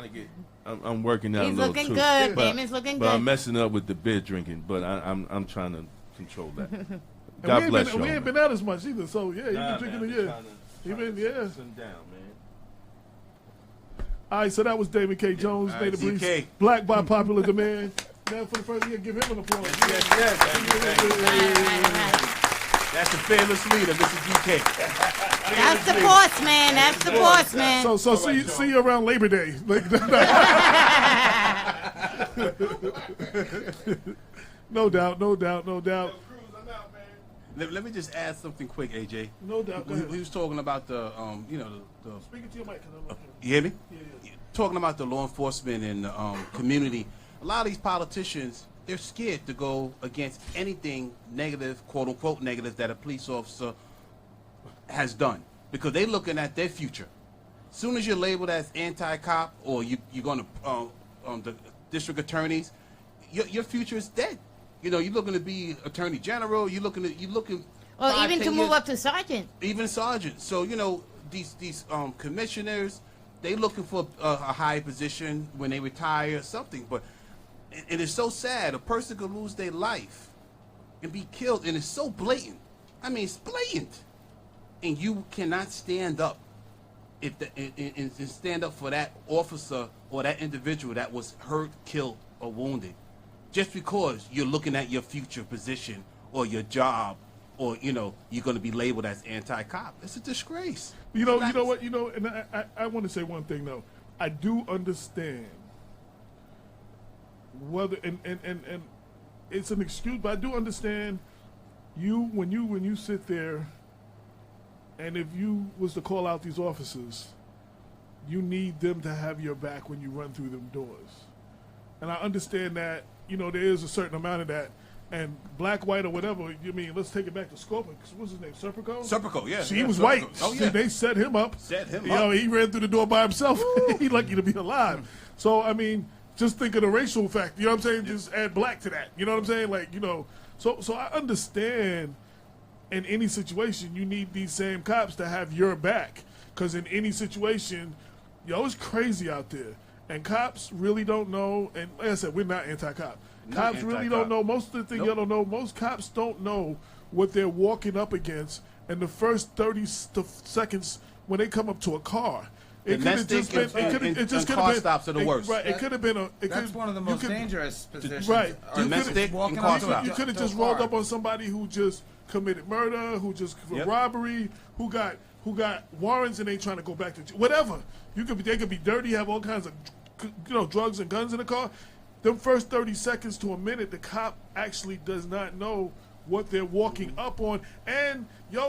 I'm working out He's a little looking too. good. Damon's looking good. But I'm messing up with the beer drinking. But I'm trying to control that. God bless you. We ain't been out as much either. So yeah, you've been drinking You've been down, man. All right, so that was David K. Jones, Native Breeze, Black by popular demand. Now for the first year, give him an applause. Yes. That's the fearless leader, Mrs. UK. That's the boss, man. That's the boss, man. So see you around Labor Day. No doubt. Let me just add something quick, AJ. No doubt. Go ahead. We was talking about the Speaking to your mic. you hear me? Yeah. Talking about the law enforcement and the community. A lot of these politicians, they're scared to go against anything negative, quote unquote negative, that a police officer has done, because they're looking at their future. As soon as you're labeled as anti-cop, or you're going to the district attorneys, your future is dead. You know, you're looking to be attorney general. You're looking. Or 5, even 10 to move years, up to sergeant. even sergeant. So you know, these commissioners, they looking for a high position when they retire or something. But it is so sad. A person could lose their life and be killed, and it's so blatant. I mean, it's blatant, and you cannot stand up and stand up for that officer or that individual that was hurt, killed, or wounded, just because you're looking at your future position or your job, or you're going to be labeled as anti-cop. It's a disgrace. You know what? And I want to say one thing though. I do understand whether and it's an excuse, but I do understand when you sit there, and if you was to call out these officers, you need them to have your back when you run through them doors. And I understand that, there is a certain amount of that. And black, white, or whatever, let's take it back to Scorpion. What's his name? Serpico? Serpico, yeah. He was Serpico. white. Oh, yeah. They set him up. Up. He ran through the door by himself. He lucky to be alive. So, just think of the racial fact. You know what I'm saying? Just add black to that. You know what I'm saying? So I understand in any situation, you need these same cops to have your back. Because in any situation, it's crazy out there. And cops really don't know. And like I said, we're not anti-cop. Cops really don't know. Most of the thing y'all don't know, most cops don't know what they're walking up against in the first 30 seconds when they come up to a car. It could have just been car stops are the worst. Right. It could have been That's one of the most dangerous positions. Right. Domestic and car stops. You could have just rolled up on somebody who just committed murder, who just robbery, who got warrants and ain't trying to go back to jail. Whatever. They could be dirty, have all kinds of drugs and guns in the car. Them first 30 seconds to a minute, the cop actually does not know what they're walking up on. And,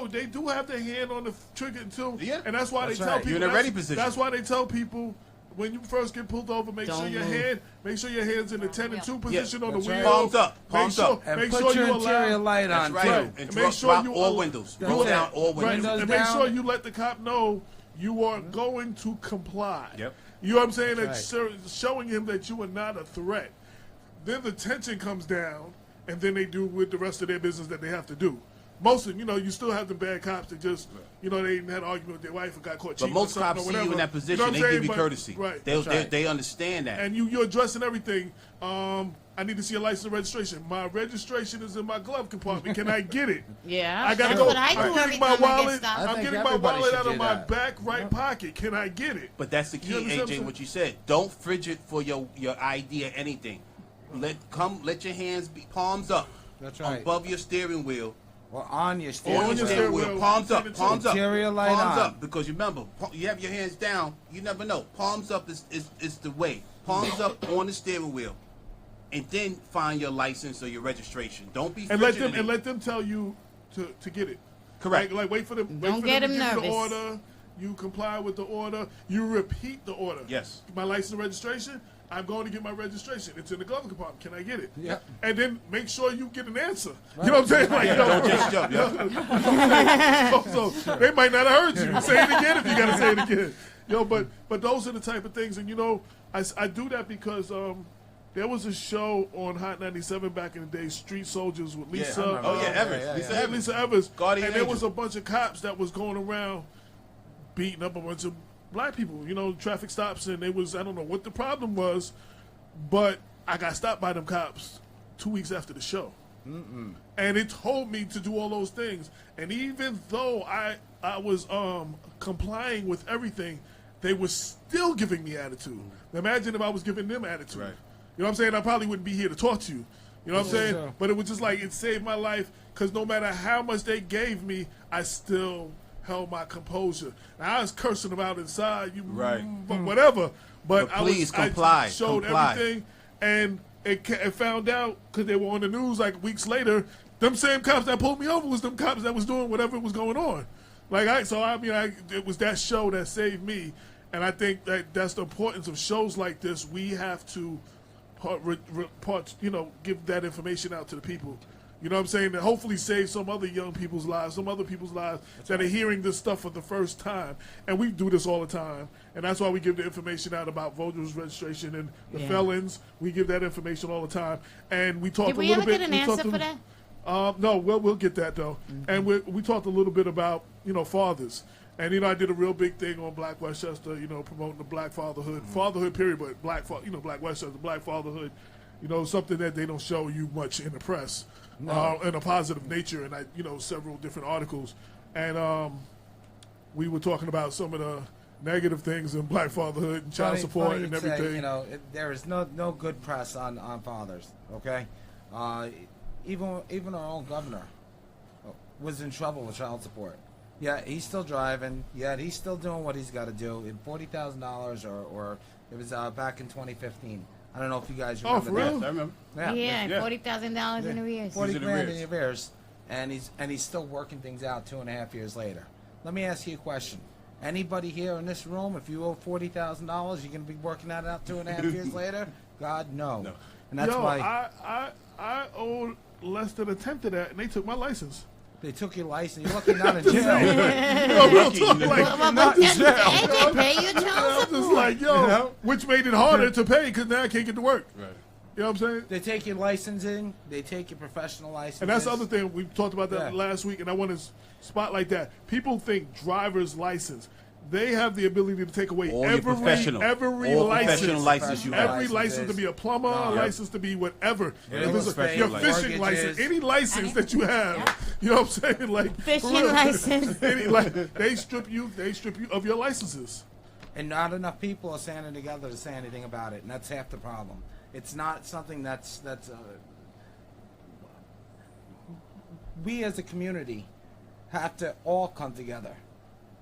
they do have their hand on the trigger, too. Yeah. And that's why they tell people. You're in a ready position. That's why they tell people, when you first get pulled over, make sure your hand's in the 10 and 2 position on the wheel. Palms up. Palms up. And put your interior light on, too. And make sure you all windows. Roll down all windows. And make sure you let the cop know you are going to comply. Yep. You know what I'm saying? That's showing him that you are not a threat. Then the tension comes down, and then they do with the rest of their business that they have to do. Most of them, you still have the bad cops that just, they had an argument with their wife and got caught cheating. But most cops see you in that position, they give you courtesy. Right. They understand that. And you're addressing everything. I need to see a license and registration. My registration is in my glove compartment. Can I get it? Yeah. I gotta that's go. what I do every time I get stopped. I'm getting my wallet out of my back right pocket. Can I get it? But that's the key, AJ, what you said. Don't fidget for your ID or anything. Let your hands be palms up. That's right. Above your steering wheel. Or on your steering wheel. On your steering wheel. Palms up. Palms up. Interior light palms on. up. Because remember, you have your hands down. You never know. Palms up is the way. Palms up on the steering wheel. And then find your license or your registration. Don't be fidgeting. And let them tell you to get it. Correct. Like wait for them. Don't get them nervous. The order. You comply with the order. You repeat the order. Yes. My license and registration. I'm going to get my registration. It's in the glove compartment. Can I get it? Yeah. And then make sure you get an answer. Right. You know what I'm saying? Don't just jump. So they might not have heard you. Say it again if you got to say it again. But those are the type of things. And, I do that because there was a show on Hot 97 back in the day, Street Soldiers with Lisa. Evers. Lisa Evers. Guardian and there Angel. was a bunch of cops that was going around beating up a bunch of black people, traffic stops, and I don't know what the problem was, but I got stopped by them cops 2 weeks after the show. And it told me to do all those things. And even though I was complying with everything, they were still giving me attitude. Imagine if I was giving them attitude. Right. You know what I'm saying? I probably wouldn't be here to talk to you. You know what I'm saying? Sure. But it was just like, it saved my life, because no matter how much they gave me, I still held my composure. Now, I was cursing about inside, but whatever. But please comply. I showed everything, and it found out, because they were on the news like weeks later, them same cops that pulled me over was them cops that was doing whatever was going on. It was that show that saved me, and I think that's the importance of shows like this. We have to, give that information out to the people. You know what I'm saying? And hopefully save some other young people's lives, that are hearing this stuff for the first time. And we do this all the time. And that's why we give the information out about voters registration and the felons. We give that information all the time. And we talked a little bit. Did we ever get an answer for that? No, we'll get that, though. Mm-hmm. And we talked a little bit about, fathers. And, I did a real big thing on Black Westchester, promoting the black fatherhood. Mm-hmm. Fatherhood, period, but Black Westchester, Black fatherhood, something that they don't show you much in the press. No. In a positive nature, and several different articles, and we were talking about some of the negative things in black fatherhood and child support and everything. There is no good press on fathers. Okay, even our own governor was in trouble with child support. Yeah, he's still driving. Yeah, he's still doing what he's got to do. In $40,000, or it was back in 2015. I don't know if you guys remember. Oh, for real? I remember. Yeah, $40,000 in arrears. 40 grand in arrears, and he's still working things out 2.5 years later. Let me ask you a question. Anybody here in this room, if you owe $40,000, you're going to be working that out 2.5 years later? God, no. And that's why I owed less than a tenth of that, and they took my license. they took your license. You're lucky not in jail. Real talk, not in jail. AJ pay your child support. I'm just like, which made it harder to pay because now I can't get to work. Right. You know what I'm saying? They take your licensing. They take your professional license. And that's the other thing. We talked about that last week, and I want to spotlight that. People think driver's license. They have the ability to take away every license. Every license to be a plumber, a license to be whatever. Your fishing license, any license that you have. You know what I'm saying? Like fishing license. They strip you of your licenses. And not enough people are standing together to say anything about it, and that's half the problem. It's not something that's we as a community have to all come together.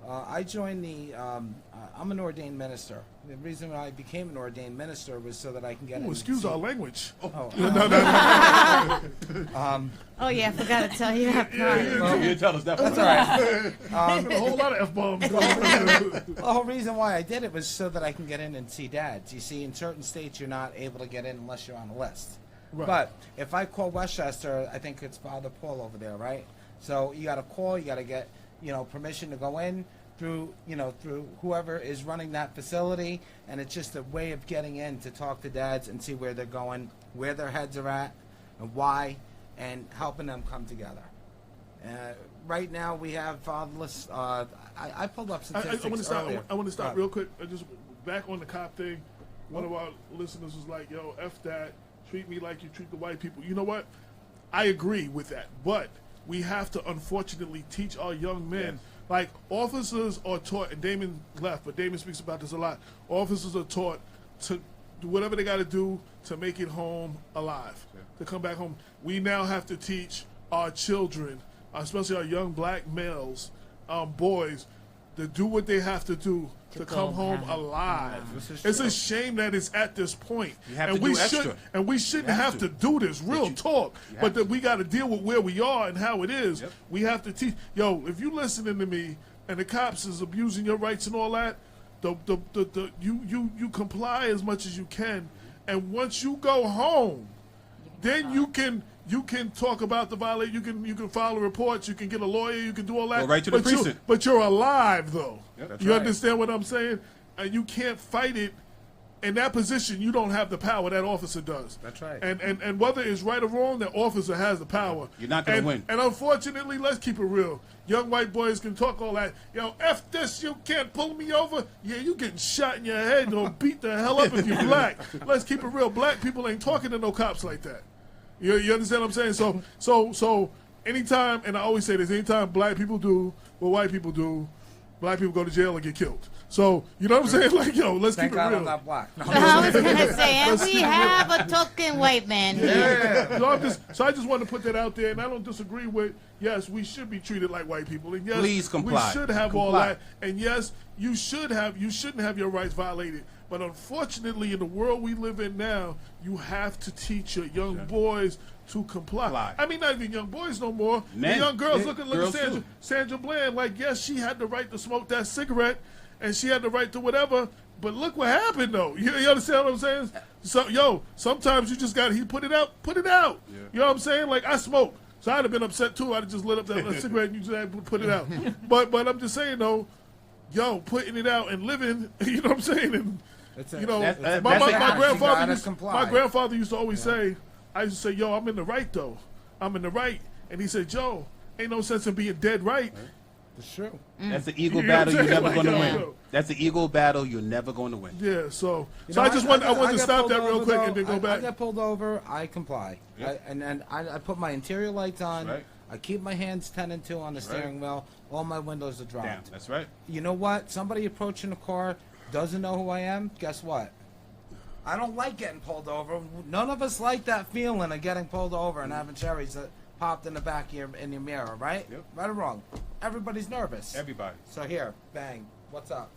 I joined I'm an ordained minister. The reason why I became an ordained minister was so that I can get excuse our language. Oh yeah, I forgot to tell you that part. You tell us that. That's all right. A whole lot of F-bombs. The whole reason why I did it was so that I can get in and see dads. You see, in certain states, you're not able to get in unless you're on a list. Right. But if I call Westchester, I think it's Father Paul over there, right? So you got to call, you got to get permission to go in through whoever is running that facility, and it's just a way of getting in to talk to dads and see where they're going, where their heads are at, and why, and helping them come together. Right now we have fatherless. I pulled up statistics earlier. I want to stop real quick. Just back on the cop thing. One of our listeners was like, "Yo, F that. Treat me like you treat the white people." You know what? I agree with that, but we have to unfortunately teach our young men. Yes. Like, officers are taught, and Damon left, but Damon speaks about this a lot. Officers are taught to do whatever they got to do to make it home alive, to come back home. We now have to teach our children, especially our young black males, boys, to do what they have to do to come home alive. It's a shame that it's at this point. We shouldn't have to do this. Real talk. But that we got to deal with where we are and how it is. Yep. We have to teach. Yo, if you listening to me and the cops is abusing your rights and all that, you comply as much as you can. And once you go home, then you can talk about the violation. You can file reports. You can get a lawyer. You can do all that. Go right to the precinct. But you're alive, though. Yep, you understand what I'm saying? And you can't fight it. In that position, you don't have the power. That officer does. That's right. And whether it's right or wrong, that officer has the power. You're not going to win. And unfortunately, let's keep it real. Young white boys can talk all that. Yo, F this, you can't pull me over. Yeah, you getting shot in your head. You're going to beat the hell up if you're black. Let's keep it real. Black people ain't talking to no cops like that. You understand what I'm saying? So anytime, and I always say this, anytime black people do what white people do, black people go to jail or get killed. So, you know what I'm saying? Like, let's Thank keep it God real. I'm not black. No, I was going to say, and we have a token white man here. Yeah. So I just want to put that out there, and I don't disagree with, yes, we should be treated like white people, and yes, Please comply. we should have all that, and yes, you shouldn't have your rights violated. But unfortunately, in the world we live in now, you have to teach your young boys to comply. I mean, not even young boys no more. Men. The young girls, look Girls at too. Sandra Bland. Like, yes, she had the right to smoke that cigarette, and she had the right to whatever. But look what happened, though. You understand what I'm saying? So, sometimes you just got he put it out. Yeah. You know what I'm saying? Like, I smoke, so I'd have been upset too. I'd have just lit up that cigarette and you just had to put it out. But I'm just saying though, putting it out and living. You know what I'm saying? And my grandfather used to always say, I used to say, I'm in the right though. I'm in the right, and he said, Joe, ain't no sense in being dead right. It's true. That's the ego battle you're never going to win. That's the ego battle you're never going to win. Yeah, so I just want to stop that real quick and then go back. I get pulled over, I comply. Yep. And I put my interior lights on. Right. I keep my hands 10 and 2 on the steering wheel. All my windows are dropped. Damn, that's right. You know what? Somebody approaching a car doesn't know who I am. Guess what? I don't like getting pulled over. None of us like that feeling of getting pulled over and having cherries that popped in the back of your mirror, right? Yep. Right or wrong? Everybody's nervous. Everybody. So here, bang. What's up?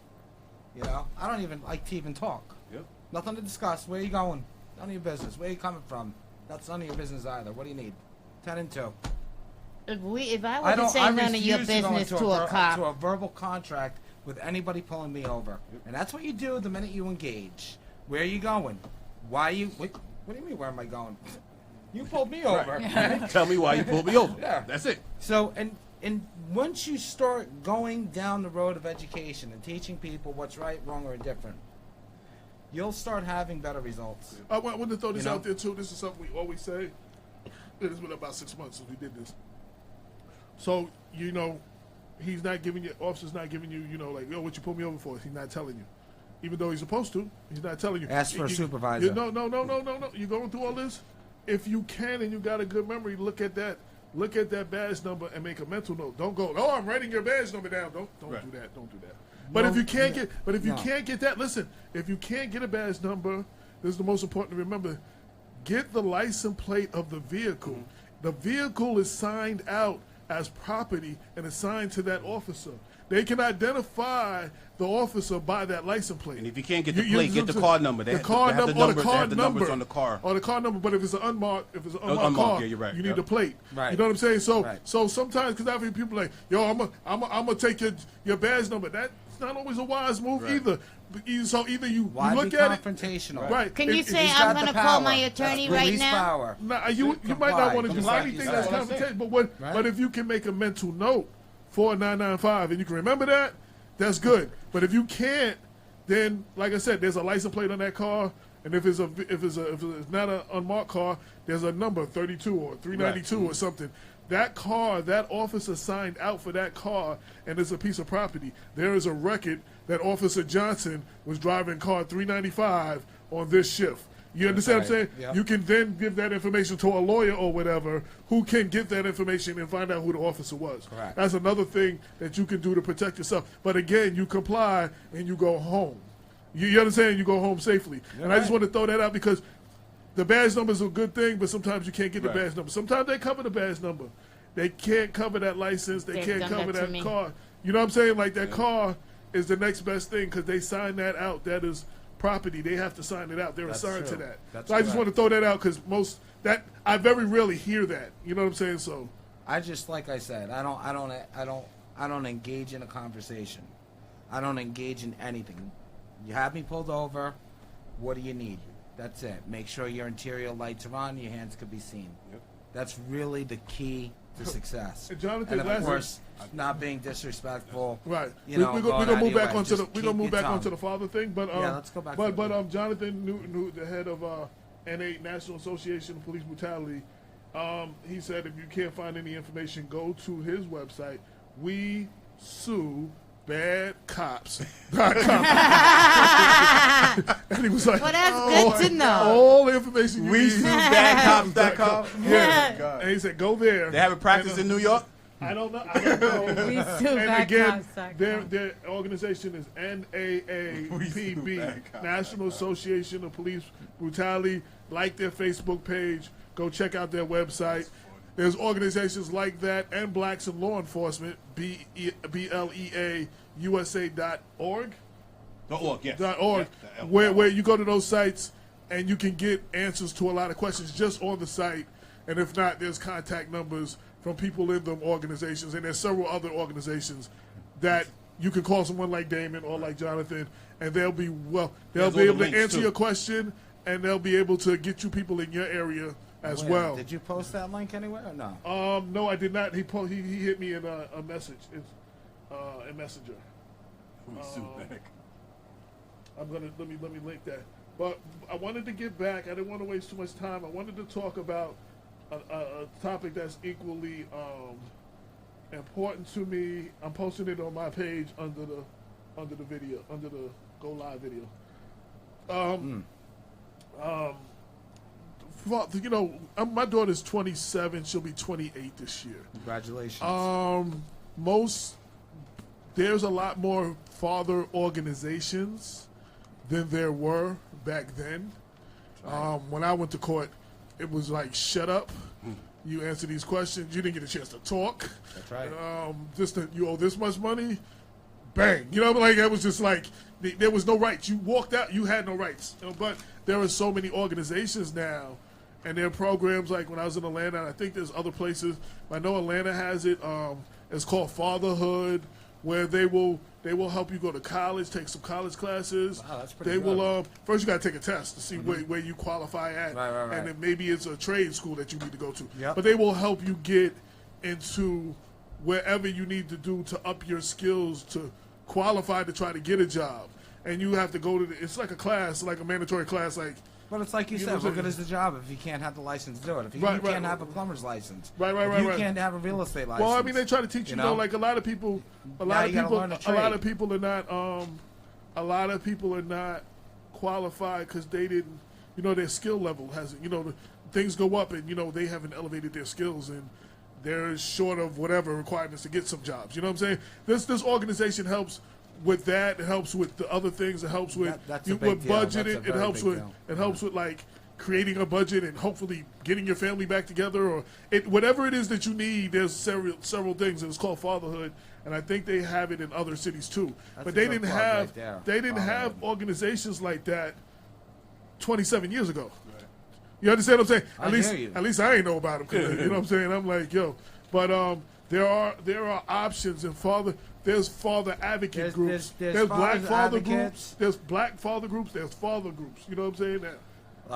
I don't even like to even talk. Yep. Nothing to discuss. Where you going? None of your business. Where you coming from? That's none of your business either. What do you need? 10 and 2. If I were to say none of your business to a cop. To a verbal contract with anybody pulling me over. Yep. And that's what you do the minute you engage. Where are you going? Why you... What do you mean, where am I going? You pulled me over. Right. Tell me why you pulled me over. Yeah. That's it. So, and once you start going down the road of education and teaching people what's right, wrong, or indifferent, you'll start having better results. I want to throw this out there, too. This is something we always say. It's been about 6 months since we did this. So, he's not giving you, officer's not giving you, like, what you pulled me over for? He's not telling you. Even though he's supposed to, he's not telling you. Ask for a supervisor. No. You're going through all this? If you can and you got a good memory, look at that badge number and make a mental note. Don't go, I'm writing your badge number down. Don't right. do that. Don't do that. But if you can't get that, listen, if you can't get a badge number, this is the most important to remember. Get the license plate of the vehicle. Mm-hmm. The vehicle is signed out as property and assigned to that officer. They can identify the officer by that license plate. And if you can't get the plate, get the car number. The car number or the car number on the car. Or the car number, but if it's an unmarked car, yeah, you're right. You need the plate. Right. You know what I'm saying? So right. so sometimes, because I've heard people like, I'm gonna take your badge number. That's not always a wise move either. So either you look at it. Confrontational. Right. Can you say I'm going to call my attorney right now? Power. Nah, you might not want to do anything that's confrontational, but if you can make a mental note 4995 and you can remember that, that's good. But if you can't, then like I said, there's a license plate on that car, and if it's not an unmarked car, there's a number 32 or 392 or something. That car, that officer signed out for that car, and it's a piece of property. There is a record that Officer Johnson was driving car 395 on this shift. You understand what I'm saying? Yep. You can then give that information to a lawyer or whatever who can get that information and find out who the officer was. Correct. That's another thing that you can do to protect yourself. But again, you comply and you go home. You understand? You go home safely. And I just want to throw that out because the badge number is a good thing, but sometimes you can't get the badge number. Sometimes they cover the badge number. They can't cover that license. They can't cover that car. You know what I'm saying? Like that car is the next best thing because they sign that out. That is property. They have to sign it out. They're assigned to that. So I just want to throw that out because I very rarely hear that. You know what I'm saying? So I just, like I said, I don't engage in a conversation. I don't engage in anything. You have me pulled over. What do you need? That's it. Make sure your interior lights are on. Your hands can be seen. Yep. That's really the key to success. Jonathan, and of course, not being disrespectful. Right. You know, we're gonna move back onto the the father thing, but let's go back. But Jonathan Newton, the head of NA National Association of Police Brutality, he said if you can't find any information, go to his website. We sue badcops.com. And he was like, well, that's good to know. All the information you need. badcops.com. Yeah. And he said, go there. They have a practice in New York? I don't know. We sue And back again, cops.com. their organization is NAAPB, National Association of Police Brutality. Like their Facebook page. Go check out their website. There's organizations like that and Blacks in Law Enforcement, BLEAUSA.org. .org, yes. .org, Yeah, where you go to those sites and you can get answers to a lot of questions just on the site. And if not, there's contact numbers from people in them organizations. And there's several other organizations that you can call someone like Damon or like Jonathan, and they'll be able to answer your question, and they'll be able to get you people in your area as well. Did you post that link anywhere or no? No, I did not. He hit me in a message. It's a messenger. I'm gonna let me link that. But I wanted to get back. I didn't want to waste too much time. I wanted to talk about a topic that's equally important to me. I'm posting it on my page under the video, under the Go Live video. You know, my daughter's 27. She'll be 28 this year. Congratulations. There's a lot more father organizations than there were back then. When I went to court, it was like, shut up. You answer these questions. You didn't get a chance to talk. That's right. You owe this much money. Bang. You know, like it was just like there was no rights. You walked out, you had no rights. You know, but there are so many organizations now, and there are programs like when I was in Atlanta. And I think there's other places. I know Atlanta has it. It's called Fatherhood, where they will help you go to college, take some college classes. Wow, that's pretty They good. will first you got to take a test to see where you qualify at, Right. and then maybe it's a trade school that you need to go to. Yep. But they will help you get into wherever you need to do to up your skills to qualify to try to get a job. And you have to go to it's like a class, like a mandatory class, like. But it's like you know said, what what I'm good saying? is the job if you can't have the license to do it? If you Right, can't right. have a plumber's license. Right, if you right. can't have a real estate license. Well, I mean, they try to teach you, like a lot of people, a lot of people are not qualified because they didn't, their skill level hasn't, things go up and they haven't elevated their skills and they're short of whatever requirements to get some jobs. You know what I'm saying? This organization helps with that. It helps with the other things. It helps with with budgeting. It helps with like creating a budget and hopefully getting your family back together or whatever it is that you need. There's several things, and it's called Fatherhood, and I think they have it in other cities too. But they didn't have organizations like that 27 years ago. Right. You understand what I'm saying? At least I ain't know about them. You know what I'm saying? I'm like, yo, but there are options, and there's father advocate groups. There's black father groups. There's black father groups. There's father groups. You know what I'm saying? Now,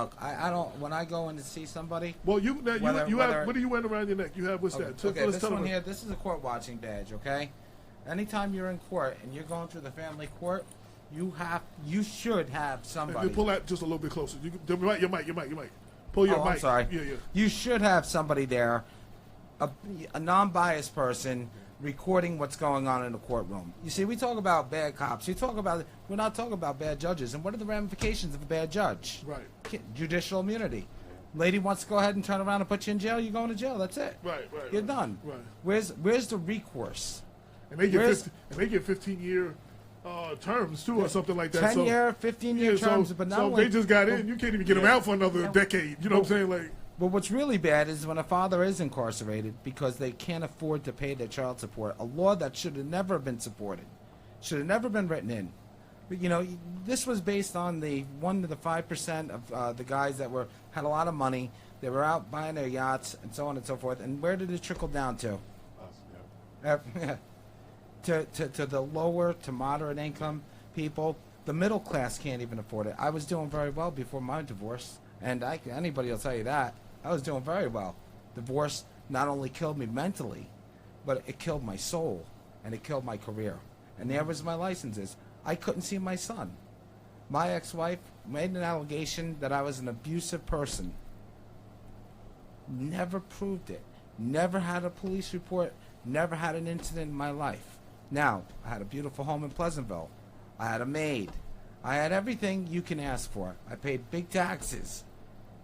look, I don't. When I go in to see somebody. Well, you have. What do you wear around your neck? You have what's that? Okay, this one here. This is a court watching badge. Okay. Anytime you're in court and you're going through the family court, you should have somebody. You pull that just a little bit closer. Your mic. Pull your mic. I'm sorry. Yeah. You should have somebody there, a non-biased person recording what's going on in the courtroom. You see, we talk about bad cops. We're not talking about bad judges. And what are the ramifications of a bad judge? Right. Judicial immunity. Lady wants to go ahead and turn around and put you in jail. You're going to jail. That's it. Right. You're done. Right. Where's the recourse? And they get 15-year terms too, or something like that. 10-year, 15-year terms. But so they just got in. You can't even get them out for another decade. You know what I'm saying? Like. But what's really bad is when a father is incarcerated because they can't afford to pay their child support, a law that should have never been supported, should have never been written in. But, this was based on the 1 to the 5% of the guys that had a lot of money. They were out buying their yachts and so on and so forth. And where did it trickle down to? Us, yeah. To the lower to moderate income people. The middle class can't even afford it. I was doing very well before my divorce, and anybody will tell you that. I was doing very well. Divorce not only killed me mentally, but it killed my soul, and it killed my career. And there was my licenses. I couldn't see my son. My ex-wife made an allegation that I was an abusive person. Never proved it. Never had a police report. Never had an incident in my life. Now, I had a beautiful home in Pleasantville. I had a maid. I had everything you can ask for. I paid big taxes.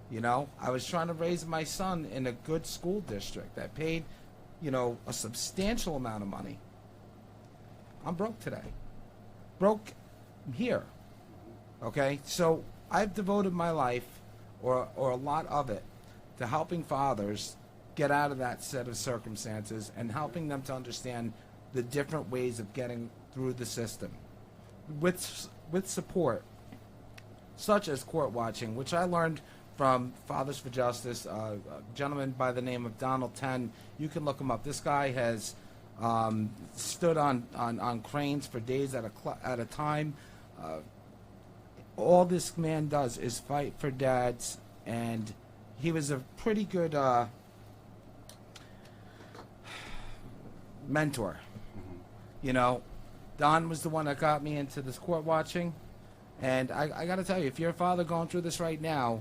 I was trying to raise my son in a good school district. I paid a substantial amount of money. I'm broke today. Broke here. Okay? So I've devoted my life, or a lot of it, to helping fathers get out of that set of circumstances and helping them to understand the different ways of getting through the system. With support, such as court watching, which I learned from Fathers for Justice, a gentleman by the name of Donald Ten. You can look him up. This guy has stood on cranes for days at a time. All this man does is fight for dads, and he was a pretty good mentor. Don was the one that got me into this court watching, and I got to tell you, if you're a father going through this right now,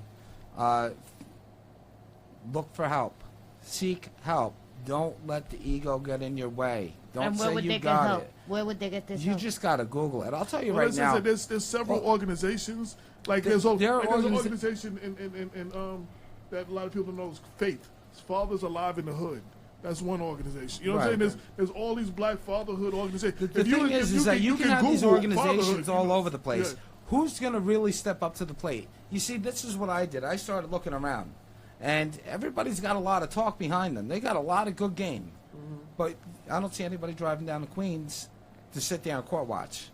look for help. Seek help. Don't let the ego get in your way. Don't say you got it. Where would they get this You help? just got to Google it. I'll tell you right now. There's several organizations. There's an organization in that a lot of people know is Faith. It's Fathers Alive in the Hood. That's one organization. You know what I'm saying? There's all these black fatherhood organizations. The thing is that you can have these organizations all over the place. Yeah. Who's going to really step up to the plate? You see, this is what I did. I started looking around. And everybody's got a lot of talk behind them. They got a lot of good game. Mm-hmm. But I don't see anybody driving down to Queens to sit there and court watch.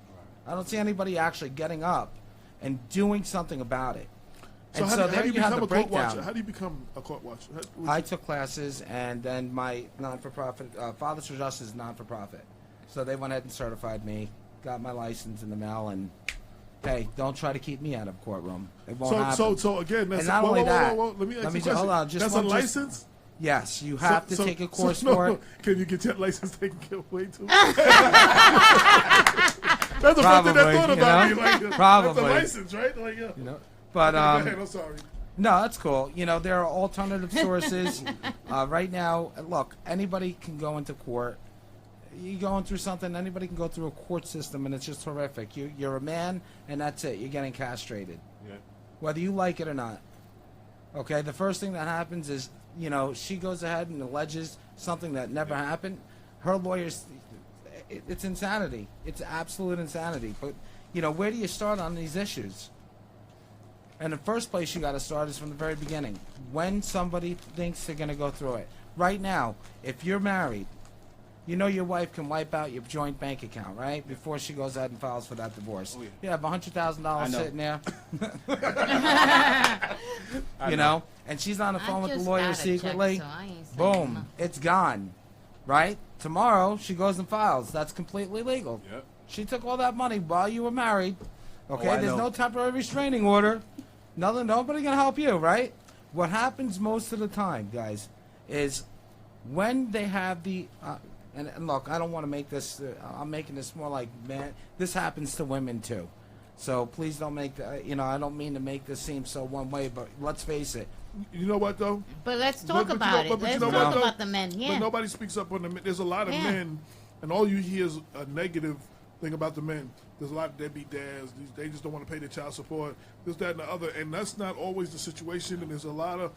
Right. I don't see anybody actually getting up and doing something about it. So how do you become a court watcher? How do you become a court watcher? I took classes, and then my non-for-profit, Fathers for Justice is non-for-profit. So they went ahead and certified me, got my license in the mail, and hey, don't try to keep me out of a courtroom. It won't happen. So again, that's and not only that. Let me ask you a question. Hold on, that's a license? Yes, you have to take a course for it. Can you get that license taken care of way too? That's the first thing I thought about. Probably. That's a license, right? But go ahead, I'm sorry. No, that's cool. There are alternative sources. Right now, look, anybody can go into court. You're going through something, anybody can go through a court system, and it's just horrific. You're a man, and that's it. You're getting castrated. Yeah. Whether you like it or not. Okay, the first thing that happens is, she goes ahead and alleges something that never happened. Her lawyers, it's insanity. It's absolute insanity. But, where do you start on these issues? And the first place you got to start is from the very beginning. When somebody thinks they're going to go through it. Right now, if you're married, your wife can wipe out your joint bank account, right? Before she goes out and files for that divorce. Oh, yeah. You have $100,000 sitting there. And she's on the phone with the lawyer secretly. Check, so boom, it's gone, right? Tomorrow, she goes and files. That's completely legal. Yep. She took all that money while you were married. Okay, there's no temporary restraining order. Nobody can help you, right? What happens most of the time, guys, is when they have the... And look, I don't want to make this. I'm making this more like man. This happens to women too, so please don't make. I don't mean to make this seem so one way, but let's face it. You know what though? But let's talk about it. Let's talk about the men. Yeah. But nobody speaks up on the men. There's a lot of men, and all you hear is a negative thing about the men. There's a lot of deadbeat dads. They just don't want to pay their child support. This, that, and the other, and that's not always the situation. And there's a lot of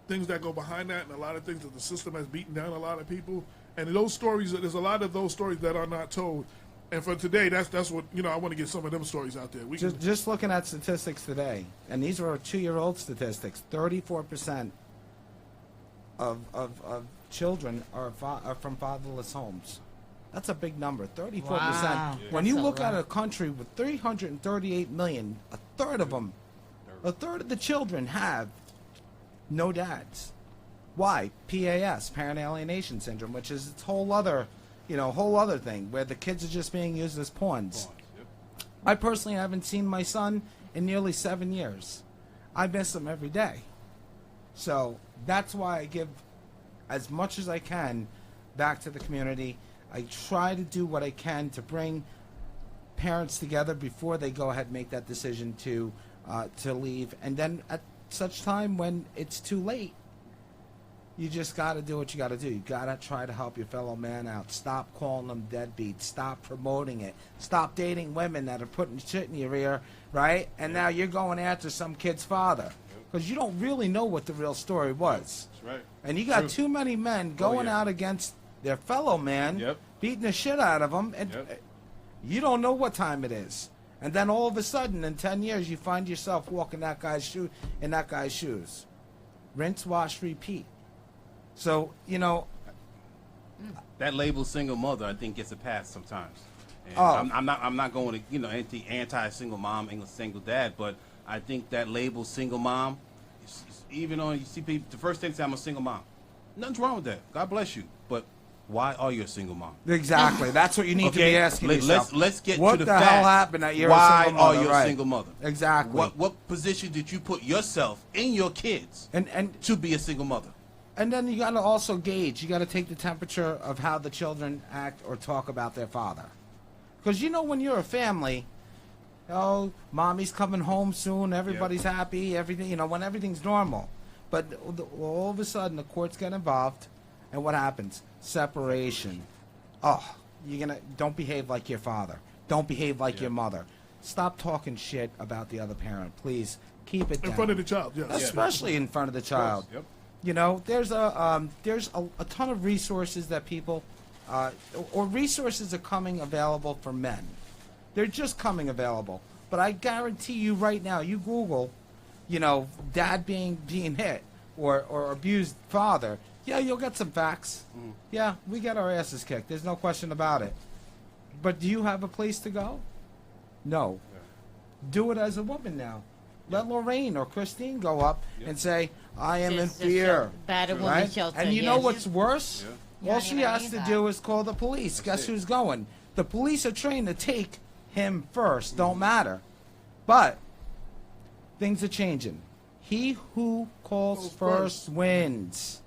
things that go behind that, and a lot of things that the system has beaten down a lot of people. And those stories, there's a lot of those stories that are not told. And for today, that's what, I want to get some of them stories out there. Just looking at statistics today, and these are 2-year-old statistics, 34% of children are from fatherless homes. That's a big number, 34%. Wow. When you look at a country with 338 million, a third of the children have no dads. Why? PAS, parent alienation syndrome, which is its whole other thing where the kids are just being used as pawns. Yep. I personally haven't seen my son in nearly 7 years. I miss him every day. So that's why I give as much as I can back to the community. I try to do what I can to bring parents together before they go ahead and make that decision to leave. And then at such time when it's too late, you just got to do what you got to do. You got to try to help your fellow man out. Stop calling them deadbeats. Stop promoting it. Stop dating women that are putting shit in your ear, right? And now you're going after some kid's father. because you don't really know what the real story was. That's right. And you got too many men going out against their fellow man, beating the shit out of them, and you don't know what time it is. And then all of a sudden, in 10 years, you find yourself walking that guy's shoes. Rinse, wash, repeat. So, you know, that label single mother, I think, gets a pass sometimes. And I'm not going to, you know, anti single mom, single dad, but I think that label single mom, even on, you see people, the first thing they say, I'm a single mom. Nothing's wrong with that. God bless you. But why are you a single mom? Exactly. That's what you need to be asking yourself. Let's get what to the the fact. hell happened that you're why a single mother? Are you a right. single mother? Exactly. What position did you put yourself and your kids and to be a single mother? And then you got to also gauge. You got to take the temperature of how the children act or talk about their father. Because you know when you're a family, oh, mommy's coming home soon, everybody's happy, everything, you know, when everything's normal. But all of a sudden the courts get involved, and what happens? Separation. Oh, don't behave like your father. Don't behave like your mother. Stop talking shit about the other parent, please. Keep it down. In front of the child, yes. Especially in front of the child. Yep. You know, there's a ton of resources that people, or resources are coming available for men. They're just coming available. But I guarantee you right now, you Google, you know, dad being hit or abused father. Yeah, you'll get some facts. Yeah, we get our asses kicked. There's no question about it. But do you have a place to go? No. Do it as a woman now. Let Lorraine or Christine go up and say, I am in fear. Battered woman shelter. And you know what's worse? All she has to do is call the police. Guess who's going? The police are trained to take him first. Don't matter. But things are changing. He who calls first wins.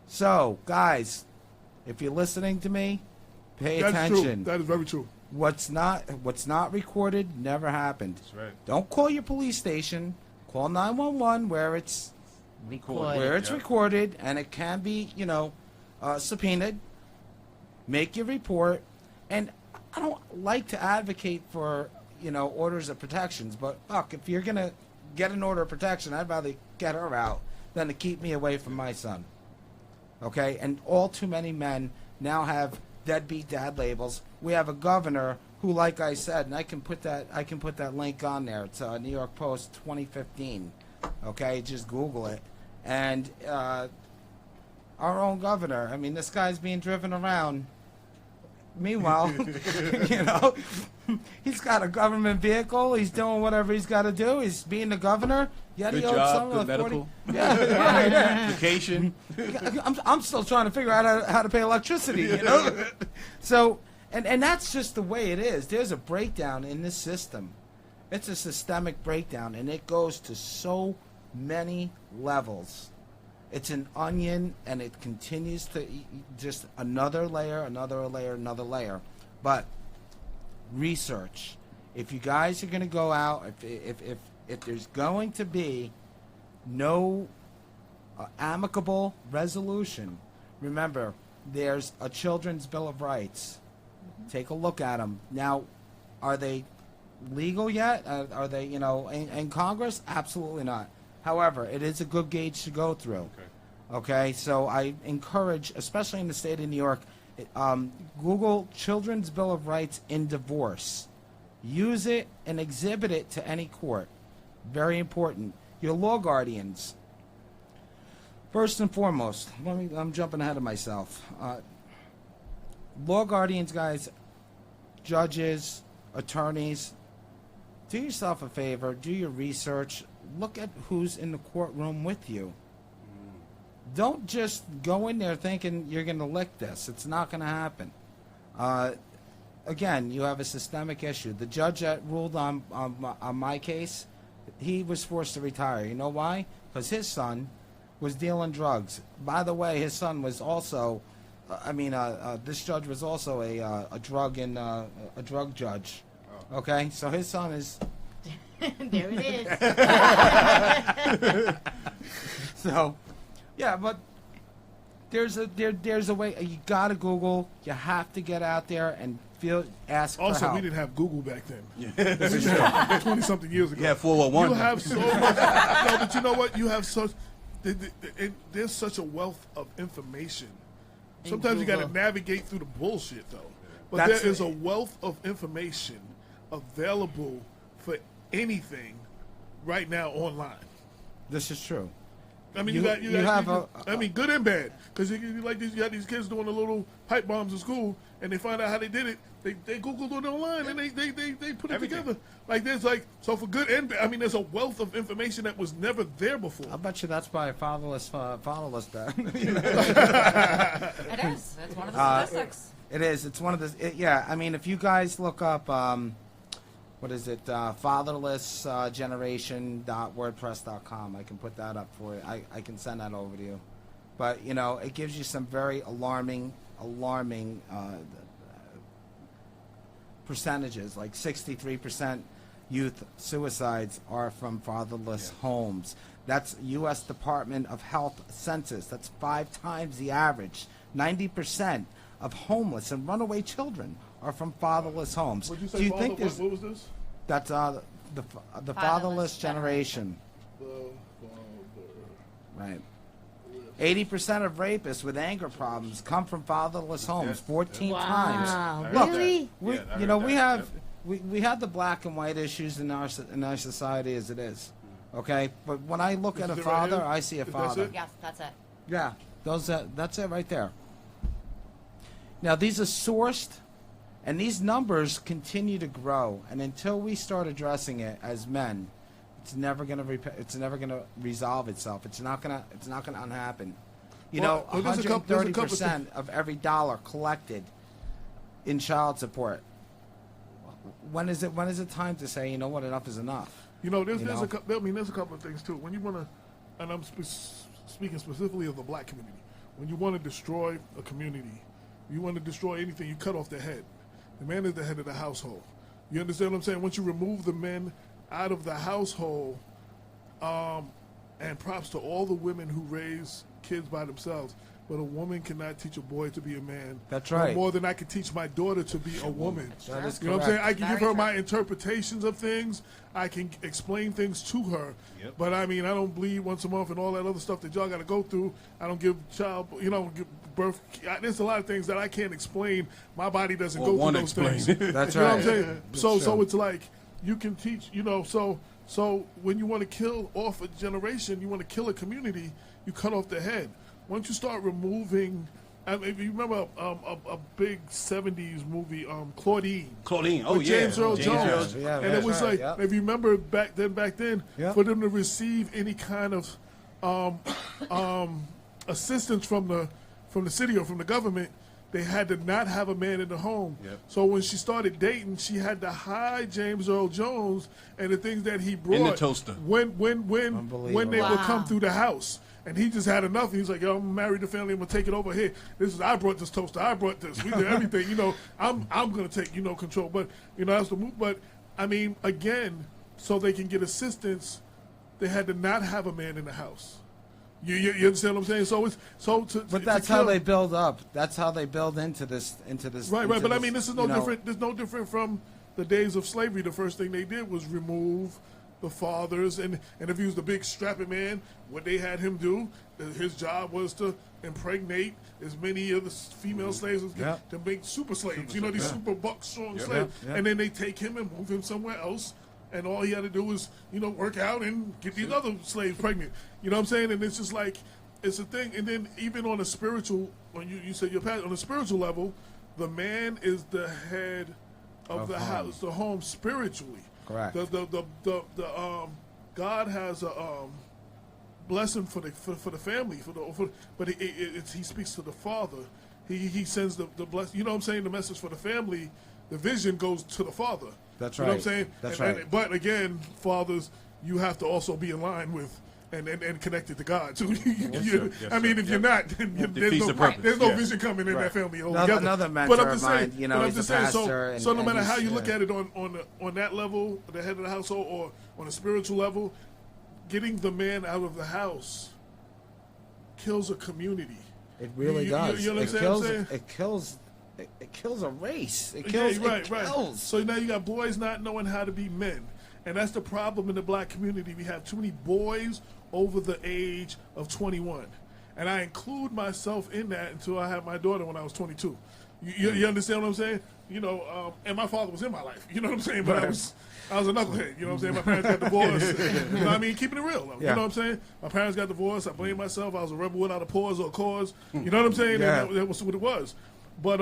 So, guys, if you're listening to me, pay attention. True. That is very true. What's not recorded never happened. That's right. Don't call your police station. Call 911 where it's recorded, and it can be, you know, subpoenaed. Make your report. And I don't like to advocate for, you know, orders of protections, but fuck, if you're gonna get an order of protection, I'd rather get her out than to keep me away from my son. Okay? And all too many men now have deadbeat dad labels. We have a governor who, like I said, and I can put that link on there. It's New York Post 2015. Okay, just Google it. And our own governor. I mean, this guy's being driven around. Meanwhile, you know, he's got a government vehicle. He's doing whatever he's got to do. He's being the governor. Yet Good he owes job, some good of the 40 medical. Yeah. Vacation. I'm still trying to figure out how to pay electricity, you know? So, and that's just the way it is. There's a breakdown in this system. It's a systemic breakdown, and it goes to so many levels. It's an onion, and it continues to just another layer, another layer, another layer. But research. If you guys are going to go out, if there's going to be no amicable resolution, remember, there's a Children's Bill of Rights. Take a look at them. Now, are they legal yet? Are they, you know, in Congress? Absolutely not. However, it is a good gauge to go through. Okay, so I encourage, especially in the state of New York, Google Children's Bill of Rights in divorce. Use it and exhibit it to any court. Very important. Your law guardians. First and foremost, I'm jumping ahead of myself. Law guardians, guys, judges, attorneys, do yourself a favor, do your research, look at who's in the courtroom with you. Don't just go in there thinking you're going to lick this. It's not going to happen. Again, you have a systemic issue. The judge that ruled on my case, he was forced to retire. You know why? Because his son was dealing drugs. By the way, his son was also, this judge was also a drug judge. Okay, so his son is. There it is. So, yeah, but there's a way. You gotta Google. You have to get out there and ask for Also, help. we didn't have Google back then. Yeah. 20-something years ago. Yeah, 411. You have so much. No, but you know what? You have such. There's such a wealth of information. Sometimes you got to navigate through the bullshit, though. But there is a wealth of information available for anything right now online. This is true. I mean, You have good and bad, because you got these kids doing the little pipe bombs in school, and they find out how they did it. They Googled it online, and they put it together. Like there's so for good and bad. I mean, there's a wealth of information that was never there before. I bet you that's why fatherless back. It is. It's one of the statistics. It is. It's one of the. Yeah. I mean, if you guys look up, what is it? Fatherlessgeneration.wordpress.com. I can put that up for you. I can send that over to you. But it gives you some very alarming percentages. Like 63% youth suicides are from fatherless homes. That's U.S. Department of Health census. That's 5 times the average. 90% of homeless and runaway children are from fatherless homes. Would you say Do you think there's? What was this? That's the fatherless generation. Right. 80% of rapists with anger problems come from fatherless homes. 14 times. Wow, really? We have the black and white issues in our society as it is. Okay, but when I look at a father, I see a father. Yes, that's it. Yeah, that's it right there. Now these are sourced, and these numbers continue to grow. And until we start addressing it as men, it's never going to resolve itself. It's not going to happen. 130% of every dollar collected in child support. When is it time to say, enough is enough? There's a couple of things too. When you want to, and I'm speaking specifically of the black community, when you want to destroy a community, you want to destroy anything, you cut off the head. The man is the head of the household. You understand what I'm saying? Once you remove the men out of the household, and props to all the women who raise kids by themselves, but a woman cannot teach a boy to be a man. That's right. No more than I can teach my daughter to be a woman. That is you know what I'm saying? correct. I can give her my interpretations of things. I can explain things to her. Yep. But I mean, I don't bleed once a month and all that other stuff that y'all got to go through. I don't give give birth. There's a lot of things that I can't explain. My body doesn't go through those things. That's You know right. what I'm saying? So it's like you can teach. So when you want to kill off a generation, you want to kill a community, you cut off the head. Once you start removing, if you remember a big 70s movie, Claudine. With James Earl Jones. Yeah, And it was right, like, yep. if you remember back then, Yep. for them to receive any kind of assistance from the city or from the government, they had to not have a man in the home. Yep. So when she started dating, she had to hide James Earl Jones and the things that he brought In the toaster. when they would come through the house. And he just had enough. He's like, yo, I'm married to family. I'm gonna take it over here. I brought this toaster. I brought this. We did everything. I'm gonna take control. But that's the move. But I mean, again, so they can get assistance, they had to not have a man in the house. You understand what I'm saying? But that's how they build up. That's how they build into this. Right. But I mean, this is no you know, different. There's no different from the days of slavery. The first thing they did was remove the fathers, and if he was the big strapping man, what they had him do, his job was to impregnate as many of the female slaves as to make super slaves. These super buck strong slaves, and then they take him and move him somewhere else. And all he had to do was, work out and get these other slaves pregnant. You know what I'm saying? And it's just like, it's a thing. And then even on a spiritual, when you said your past, on a spiritual level, the man is the head of the house, the home spiritually. Correct. God has a blessing for the family, but he speaks to the father. He sends the blessing. You know what I'm saying? The message for the family, the vision goes to the father. That's right. You know what I'm saying? That's right. But again, fathers, you have to also be in line with and connected to God too. I mean, if you're not, then there's no vision coming in that family altogether. Another mentor of mine, he's a pastor. So no matter how you look at at it on that level, the head of the household, or on a spiritual level, getting the man out of the house kills a community. It really does. You know what I'm saying? It kills it kills a race. It Yeah, kills. right. Kills. So now you got boys not knowing how to be men, and that's the problem in the black community. We have too many boys over the age of 21, and I include myself in that until I had my daughter when I was 22. You understand what I'm saying? You know, and my father was in my life. You know what I'm saying? But I was a knucklehead. You know what I'm saying? My parents got divorced. You know what I mean? Keeping it real. You know what I'm saying? My parents got divorced. I blame myself. I was a rebel without a pause or a cause. You know what I'm saying? Yeah. And that was what it was. But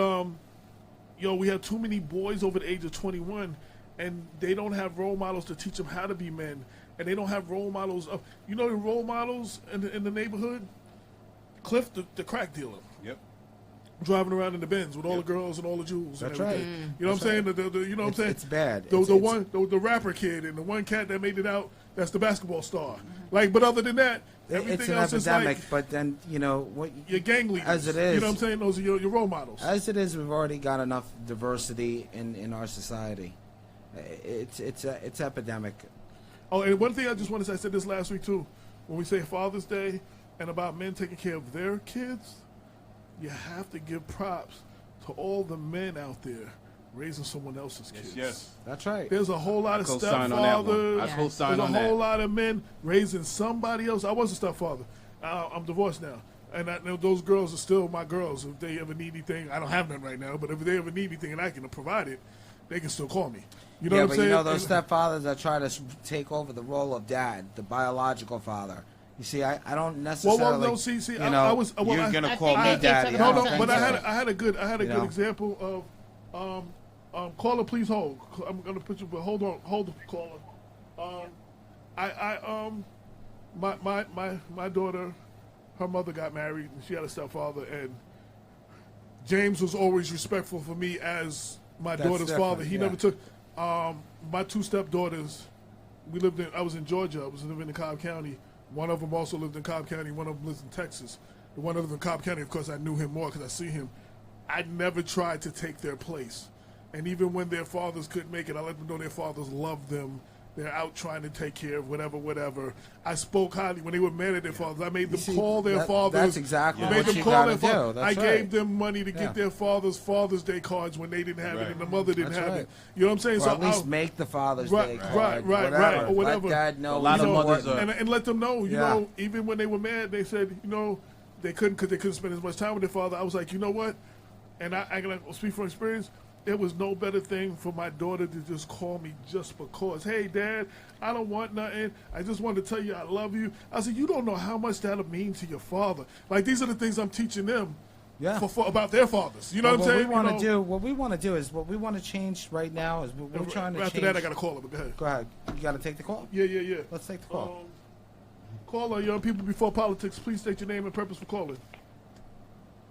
we have too many boys over the age of 21, and they don't have role models to teach them how to be men, and they don't have role models of the role models in the neighborhood. Cliff, the crack dealer. Yep. Driving around in the Benz with all the girls and all the jewels. That's and everything. right. You know what I'm saying? You know what I'm saying? It's bad. The rapper kid and the one cat that made it out. That's the basketball star. But other than that, everything it's an else epidemic. is but then what your gang leaders. as it is. You know what I'm saying? Those are your role models. As it is, we've already got enough diversity in our society. It's epidemic. Oh, and one thing I just want to say, I said this last week too. When we say Father's Day and about men taking care of their kids, you have to give props to all the men out there raising someone else's kids. Yes. That's right. There's a whole lot of co-sign on that one. stepfathers. I co-sign There's on a that. whole lot of men raising somebody else. I was a stepfather. I'm divorced now. And I know those girls are still my girls. If they ever need anything, I don't have none right now, but if they ever need anything and I can provide it, they can still call me. You know what I'm saying? Those stepfathers that try to take over the role of dad, the biological father. You see, I don't necessarily. I was. You're gonna call me daddy. No, but I had a good example of caller, please hold. I'm gonna put you, but hold the caller. My daughter, her mother got married and she had a stepfather, and James was always respectful for me as my daughter's father. He never took my two stepdaughters. I was in Georgia. I was living in Cobb County. One of them also lived in Cobb County. One of them lives in Texas. The one that lived in Cobb County, of course, I knew him more because I see him. I never tried to take their place. And even when their fathers couldn't make it, I let them know their fathers loved them. They're out trying to take care of whatever. I spoke highly when they were mad at their fathers. I made them call their fathers. That's exactly I made what them you call gotta their do. That's I right. gave them money to get their Father's Day cards when they didn't have it and the mother didn't That's have right. it. You know what I'm saying? Or so at least make the Father's Day card. Right, or whatever. Let Dad know. A lot of mothers are. And let them know, you know, even when they were mad, they said, they couldn't because they couldn't spend as much time with their father. I was like, you know what? And I can speak from experience. There was no better thing for my daughter to just call me just because. Hey, Dad, I don't want nothing. I just wanted to tell you I love you. I said, you don't know how much that'll mean to your father. Like, these are the things I'm teaching them for about their fathers. You know what I'm saying? What we want to change right now is we're trying to change. After that, I got to call him. Go ahead. Go ahead. You got to take the call? Yeah. Let's take the call. Caller, young people before politics, please state your name and purpose for calling.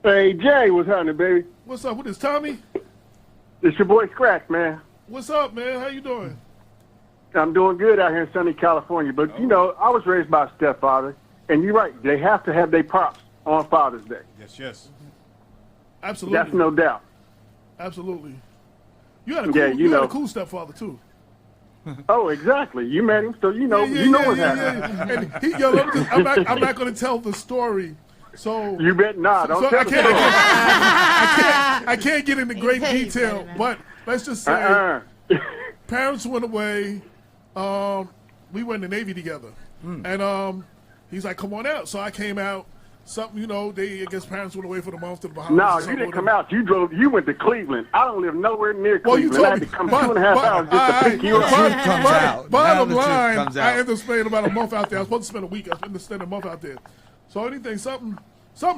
Hey, Jay, what's happening, baby? What's up? What is Tommy? It's your boy Scratch, man. What's up, man? How you doing? I'm doing good out here in sunny California. But, I was raised by a stepfather, and you're right. They have to have their props on Father's Day. Yes. Absolutely. That's no doubt. Absolutely. You had a cool stepfather, too. Oh, exactly. You met him, so you know what's happening. And I'm not going to tell the story. So you bet not. Don't tell the story. I can't get into great detail, but let's just say parents went away. We were in the Navy together, and he's like, "Come on out." So I came out. Something, I guess parents went away for the month to the Bahamas. No, you didn't come out. You went to Cleveland. I don't live nowhere near Cleveland. You I had to come 2.5 hours just to pick you up. Bottom line, I ended up spending about a month out there. I was supposed to spend a week. I ended up spending a month out there. So anything, something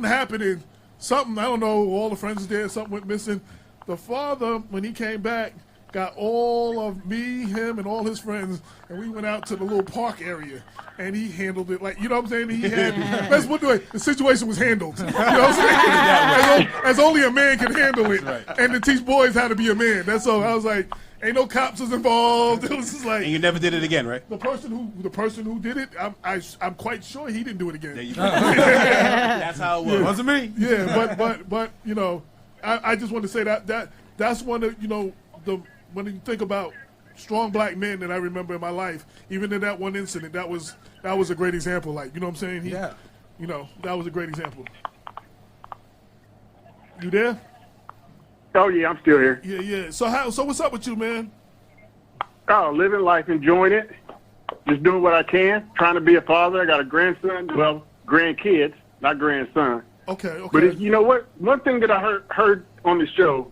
happened, and something, I don't know, all the friends was there, something went missing. The father, when he came back, got all of me, him, and all his friends, and we went out to the little park area, and he handled it like, you know what I'm saying? He had, let's put it away, the situation was handled. You know what I'm saying? As only a man can handle it, and to teach boys how to be a man. That's all. I was like, ain't no cops was involved. It was just like. And you never did it again, right? The person who did it, I'm quite sure he didn't do it again. There you go. That's how it was. Yeah. Wasn't me. Yeah, but I just want to say that's one of when you think about strong black men that I remember in my life, even in that one incident, that was a great example. Like, you know what I'm saying? That was a great example. You there? Oh yeah, I'm still here. Yeah. So what's up with you, man? Oh, living life, enjoying it, just doing what I can, trying to be a father. I got a grandson, well, grandkids, not grandson. Okay. But you know what? One thing that I heard on the show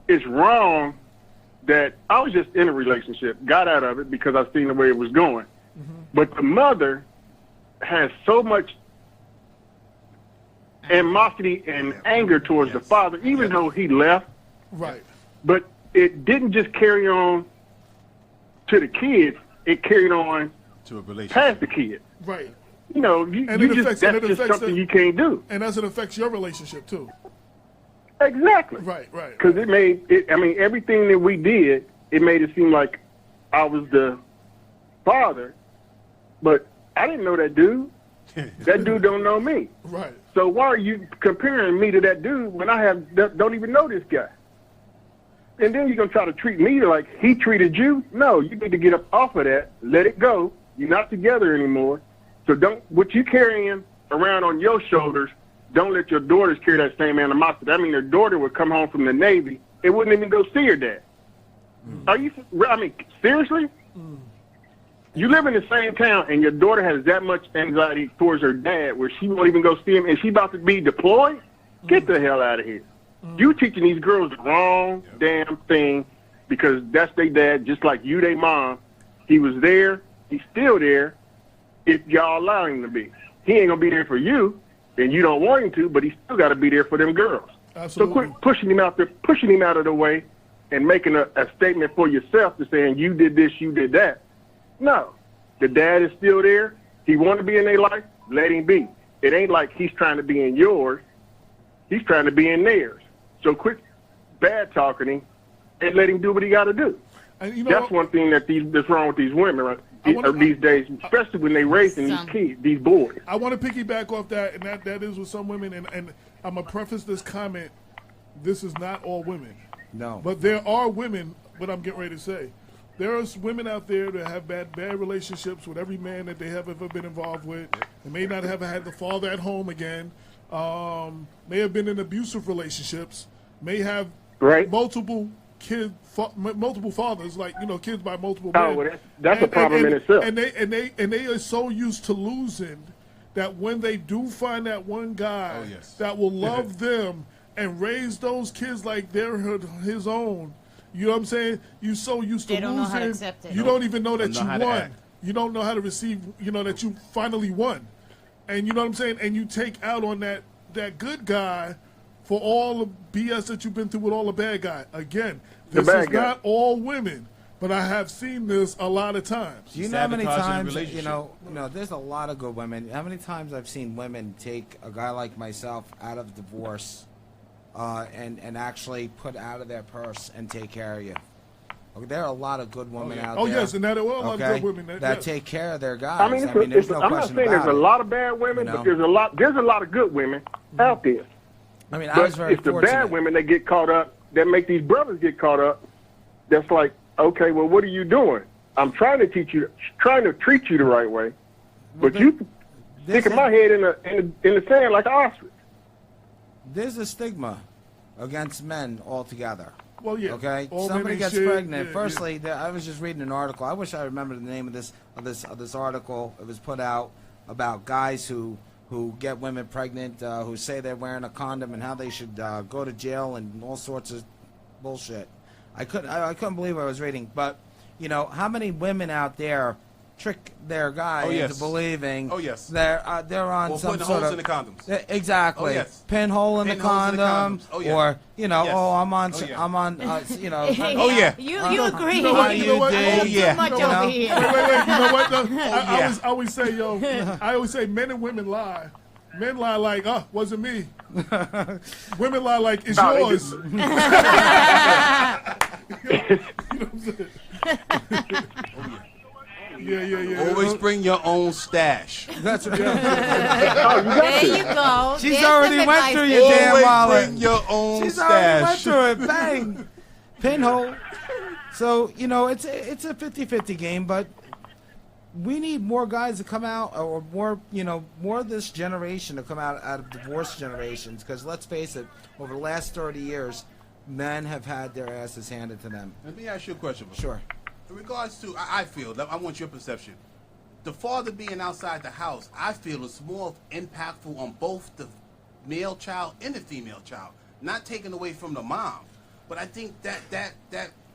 is wrong. That I was just in a relationship, got out of it because I seen the way it was going. But the mother has so much animosity and anger towards the father, even though he left. Right. But it didn't just carry on to the kids; it carried on to a relationship past the kids. Right. You know, that's just something you can't do. And as it affects your relationship too. Exactly. Right. Because it made it. I mean, everything that we did, it made it seem like I was the father, but I didn't know that dude. That dude don't know me. Right. So why are you comparing me to that dude when I don't even know this guy? And then you're gonna try to treat me like he treated you? No, you need to get up off of that. Let it go. You're not together anymore. So what you carrying around on your shoulders. Don't let your daughters carry that same animosity. I mean, their daughter would come home from the Navy. It wouldn't even go see her dad. Are you? I mean, seriously? You live in the same town, and your daughter has that much anxiety towards her dad, where she won't even go see him, and she about to be deployed? Get the hell out of here! You teaching these girls the wrong damn thing, because that's their dad, just like you, their mom. He was there. He's still there. If y'all allow him to be, he ain't gonna be there for you. And you don't want him to, but he still got to be there for them girls. Absolutely. So quit pushing him out there, pushing him out of the way, and making a statement for yourself to saying you did this, you did that. No, the dad is still there. He want to be in their life. Let him be. It ain't like he's trying to be in yours. He's trying to be in theirs. So quit bad talking him and let him do what he got to do. And that's one thing that's wrong with these women, right? These days, especially when they raising these kids, these boys. I want to piggyback off that, and that is with some women. And I'm gonna preface this comment: this is not all women. No. But there are women. What I'm getting ready to say, there are women out there that have bad relationships with every man that they have ever been involved with. They may not have had the father at home again. May have been in abusive relationships. May have multiple fathers, like kids by multiple men. Oh, well, that's a problem in itself. And they are so used to losing that when they do find that one guy that will love them and raise those kids like they're his own, you know what I'm saying? You're so used to losing. They don't know how to accept it. You don't even know that you won. Act. You don't know how to receive. That you finally won, and you know what I'm saying. And you take out on that good guy for all the BS that you've been through with all the bad guy. Again, this is not all women, but I have seen this a lot of times. You know how many times, there's a lot of good women. How many times I've seen women take a guy like myself out of divorce and actually put out of their purse and take care of you. There are a lot of good women out there. Oh, yes, and there are a lot of good women that take care of their guys. I mean, there's no I'm not question saying about there's it. a lot of bad women, but there's a lot of good women out there. I mean, but it's the bad women that get caught up, that make these brothers get caught up. That's like, okay, well, what are you doing? I'm trying to treat you the right way, but you sticking my head in the sand like an ostrich. There's a stigma against men altogether. Well, yeah. Okay. All Somebody gets shit, pregnant. yeah, Firstly, I was just reading an article. I wish I remembered the name of this article. It was put out about guys who get women pregnant, who say they're wearing a condom, and how they should go to jail and all sorts of bullshit. I couldn't believe what I was reading. But how many women out there trick their guy into believing they're on some putting sort holes of in the condoms. Exactly. Oh, yes. Pinhole in the condom, or I'm on oh yeah. You agree? You know what? Too much over here. Wait. You know what? Though? I always say, men and women lie. Men lie like, wasn't me. Women lie like, it's yours. You know what I'm saying? Yeah. Always bring your own stash. That's what There you go. She's There's already some went advice. through your damn Always wallet. bring your own She's already went stash. through it. Bang. Pinhole. So, it's a 50-50 game, but we need more guys to come out, or more of this generation to come out of divorce generations, because let's face it, over the last 30 years, men have had their asses handed to them. Let me ask you a question. Sure. In regards to, I feel, I want your perception. The father being outside the house, I feel is more impactful on both the male child and the female child. Not taken away from the mom, but I think that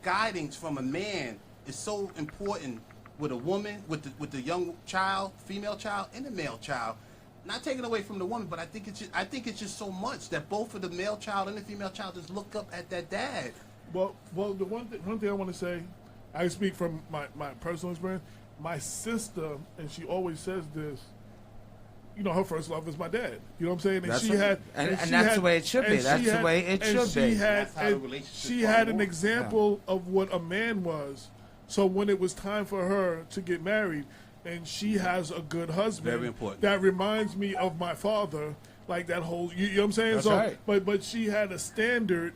guidance from a man is so important with a woman, with the young child, female child, and the male child. Not taken away from the woman, but I think it's just so much that both of the male child and the female child just look up at that dad. Well, the one thing I want to say, I speak from my personal experience. My sister, and she always says this, you know, her first love is my dad. You know what I'm saying? And that's she had, that's the way it should be. That's the way it should be. She had an example of what a man was. So when it was time for her to get married, and she has a good husband, very important. That reminds me of my father, like that whole. You know what I'm saying? That's so, right. but she had a standard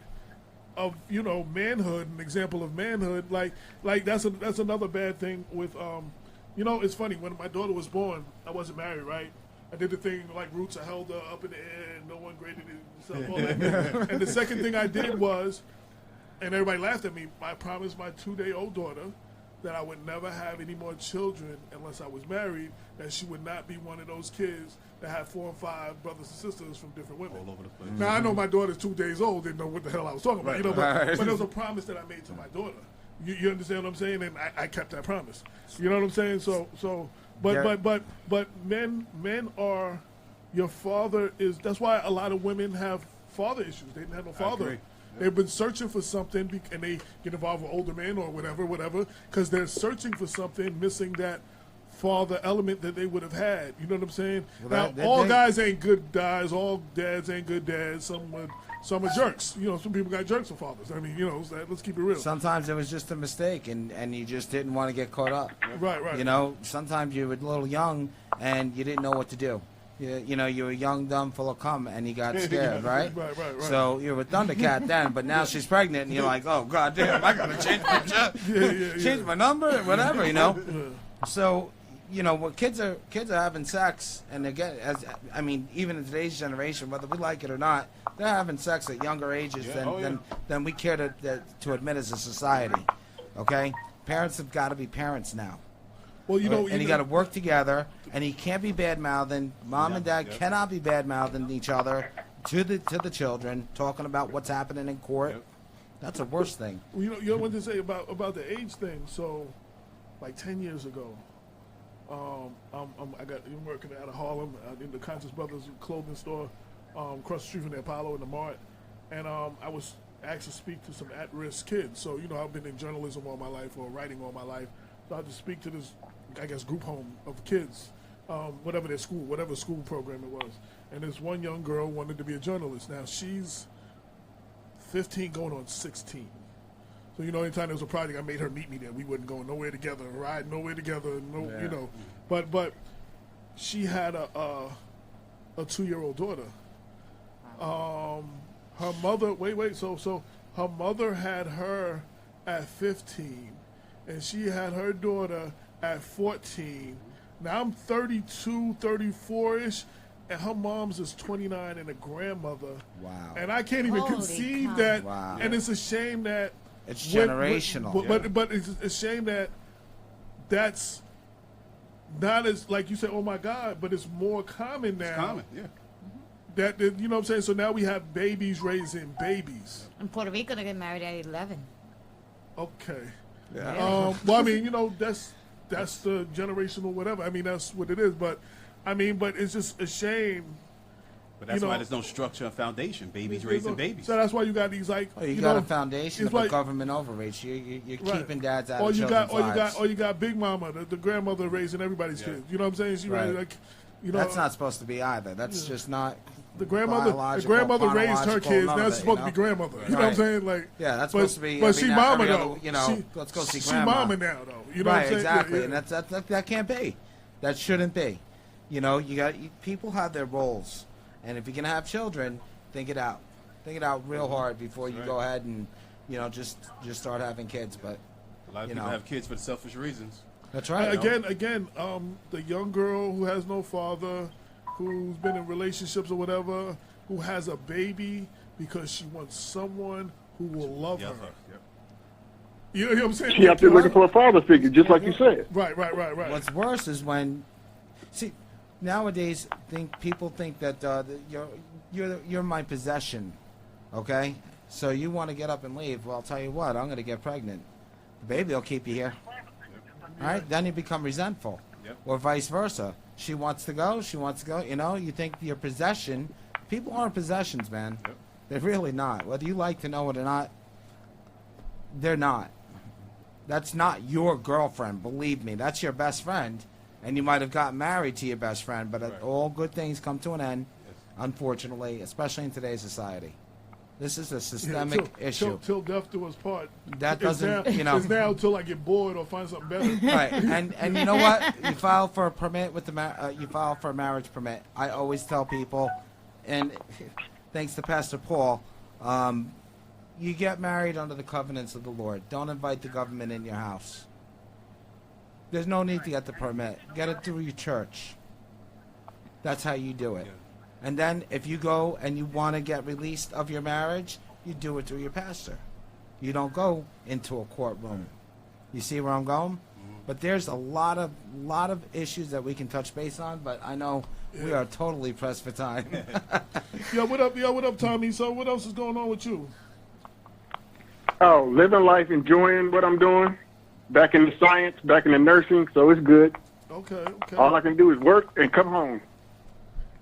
of, you know, manhood, an example of manhood. Like that's another bad thing with you know, it's funny, when my daughter was born, I wasn't married, right? I did the thing like roots are held up in the air and no one graded it, all that. And the second thing I did was, and everybody laughed at me, I promised my 2-day-old daughter that I would never have any more children unless I was married, that she would not be one of those kids that have 4 and 5 brothers and sisters from different women. All over the place. Now, I know my daughter's 2 days old, didn't know what the hell I was talking about, you know, but it was a promise that I made to my daughter. You understand what I'm saying? And I kept that promise. You know what I'm saying? But men are, your father is, that's why a lot of women have father issues. They didn't have no father. They've been searching for something, and they get involved with older men or whatever, because they're searching for something, missing that father element that they would have had. You know what I'm saying? Well, now, all guys ain't good guys. All dads ain't good dads. Some are jerks. You know, some people got jerks for fathers. I mean, you know, let's keep it real. Sometimes it was just a mistake, and you just didn't want to get caught up. Right. You know, sometimes you were a little young, and you didn't know what to do. You know, you were young, dumb, full of cum, and you got scared, right? Right. So you were a Thundercat then, but now she's pregnant, and you're like, oh, God damn, I got to change my job, change my number, whatever, you know? So, you know, when kids are having sex, and again, even in today's generation, whether we like it or not, they're having sex at younger ages than we care to admit as a society, okay? Parents have got to be parents now. Well, you know, and you got to work together, and you can't be bad-mouthing. Mom and dad cannot be bad-mouthing each other to the children, talking about what's happening in court. That's the worst thing. Well, you know what to say about the age thing. So, like 10 years ago, I'm working out of Harlem in the Conscious Brothers clothing store across the street from the Apollo in the Mart, and I was asked to speak to some at-risk kids. So, you know, I've been in journalism all my life or writing all my life. So I had to speak to this, I guess, group home of kids, whatever school program it was. And this one young girl wanted to be a journalist. Now, she's 15 going on 16. So, you know, anytime there was a project, I made her meet me there. We wouldn't go nowhere together, ride nowhere together, you know. But she had a 2-year-old daughter. Her mother, so her mother had her at 15, and she had her daughter at 14. Now I'm 32, 34-ish, and her mom's is 29 and a grandmother. Wow. And I can't even conceive that. Wow. And it's a shame that it's generational. But it's a shame that that's not as, like you said, oh my God, but it's more common now. It's common, yeah. That, you know what I'm saying? So now we have babies raising babies. In Puerto Rico, they get married at 11. Okay. Yeah. Well, I mean, you know, that's the generational whatever. I mean, that's what it is. But it's just a shame. But that's why there's no structure and foundation. Babies raising babies. So that's why you got these like. Oh, you got a foundation of government overreach. You're keeping dads out of children's lives. Or you got Big Mama, the grandmother raising everybody's kids. You know what I'm saying? She like, you know. That's not supposed to be either. That's just not. The grandmother raised her kids. Now she's supposed to be grandmother. You know what I'm saying? Like, yeah, that's supposed to be. But she mama though. You know, let's go see grandma. She mama now though. You know what I'm saying? Exactly, and that can't be. That shouldn't be. You know, people have their roles, and if you're gonna have children, think it out. Think it out real hard before you go ahead and, you know, just start having kids. But a lot of people have kids for the selfish reasons. That's right. Again, the young girl who has no father, who's been in relationships or whatever, who has a baby because she wants someone who will love her. Yep. You know what I'm saying? She out there looking for a father figure, just like you said. Right. What's worse is when, see, nowadays people think that you're my possession, okay? So you want to get up and leave. Well, I'll tell you what, I'm going to get pregnant. The baby will keep you here. All right? Then you become resentful. Yep. Or vice versa. She wants to go. You know, you think your possession. People aren't possessions, man. Yep. They're really not. Whether you like to know it or not, they're not. That's not your girlfriend. Believe me. That's your best friend. And you might have gotten married to your best friend, but Right. all good things come to an end, Yes. unfortunately, especially in today's society. This is a systemic issue. Till death do us part. That doesn't, It's now until I get bored or find something better. Right, and you know what? You file for a permit with you file for a marriage permit. I always tell people, and thanks to Pastor Paul, you get married under the covenants of the Lord. Don't invite the government in your house. There's no need to get the permit. Get it through your church. That's how you do it. Yeah. And then if you go and you want to get released of your marriage, you do it through your pastor. You don't go into a courtroom. You see where I'm going? But there's a lot of issues that we can touch base on, but I know we are totally pressed for time. Yo, what up, Tommy? So what else is going on with you? Oh, living life, enjoying what I'm doing. Back in the science, back in the nursing, so it's good. Okay. All I can do is work and come home.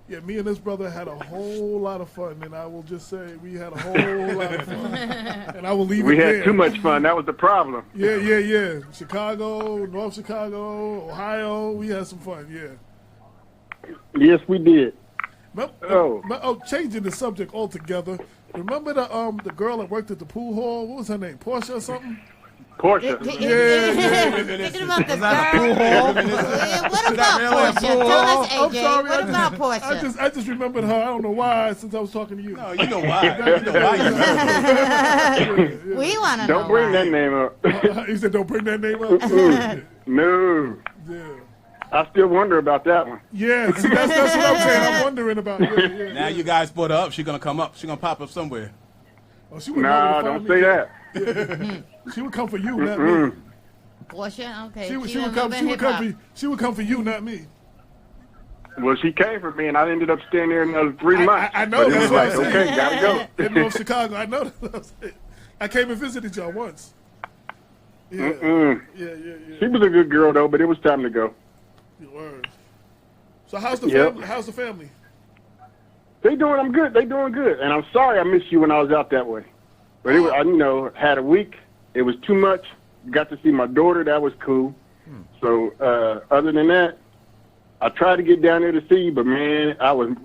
Yeah, me and this brother had a whole lot of fun, and I will just say we had a whole lot of fun. And I will leave We it had there. too much fun. That was the problem. Yeah. Chicago, North Chicago, Ohio, we had some fun, yeah. Yes, we did. Changing the subject altogether. Remember the girl that worked at the pool hall? What was her name? Portia or something? Portia. Thinking about the girl. What about Portia? Tell us, AJ. I'm sorry, What about Portia? I just remembered her. I don't know why, since I was talking to you. No, you know why. You know why. We want to know. Don't bring why. that name up. He said, "Don't bring that name up." No. Yeah. I still wonder about that one. Yeah, see, that's what I'm saying. I'm wondering about. Yeah. Now you guys brought her up. She's gonna come up. She's gonna pop up somewhere. Oh, she would Nah, don't say that. She would come for you, not me. Portia, okay. She would come for you, not me. Well, she came for me, and I ended up staying there another 3 months. I know. But That's it was what like, I'm saying. okay, gotta go. In North Chicago, I know. I came and visited y'all once. Yeah. Yeah. She was a good girl, though, but it was time to go. Your word. So how's the family? How's the family? I'm good. They doing good. And I'm sorry I missed you when I was out that way. But it was, had a week. It was too much. Got to see my daughter. That was cool. So other than that, I tried to get down there to see you, but man, I was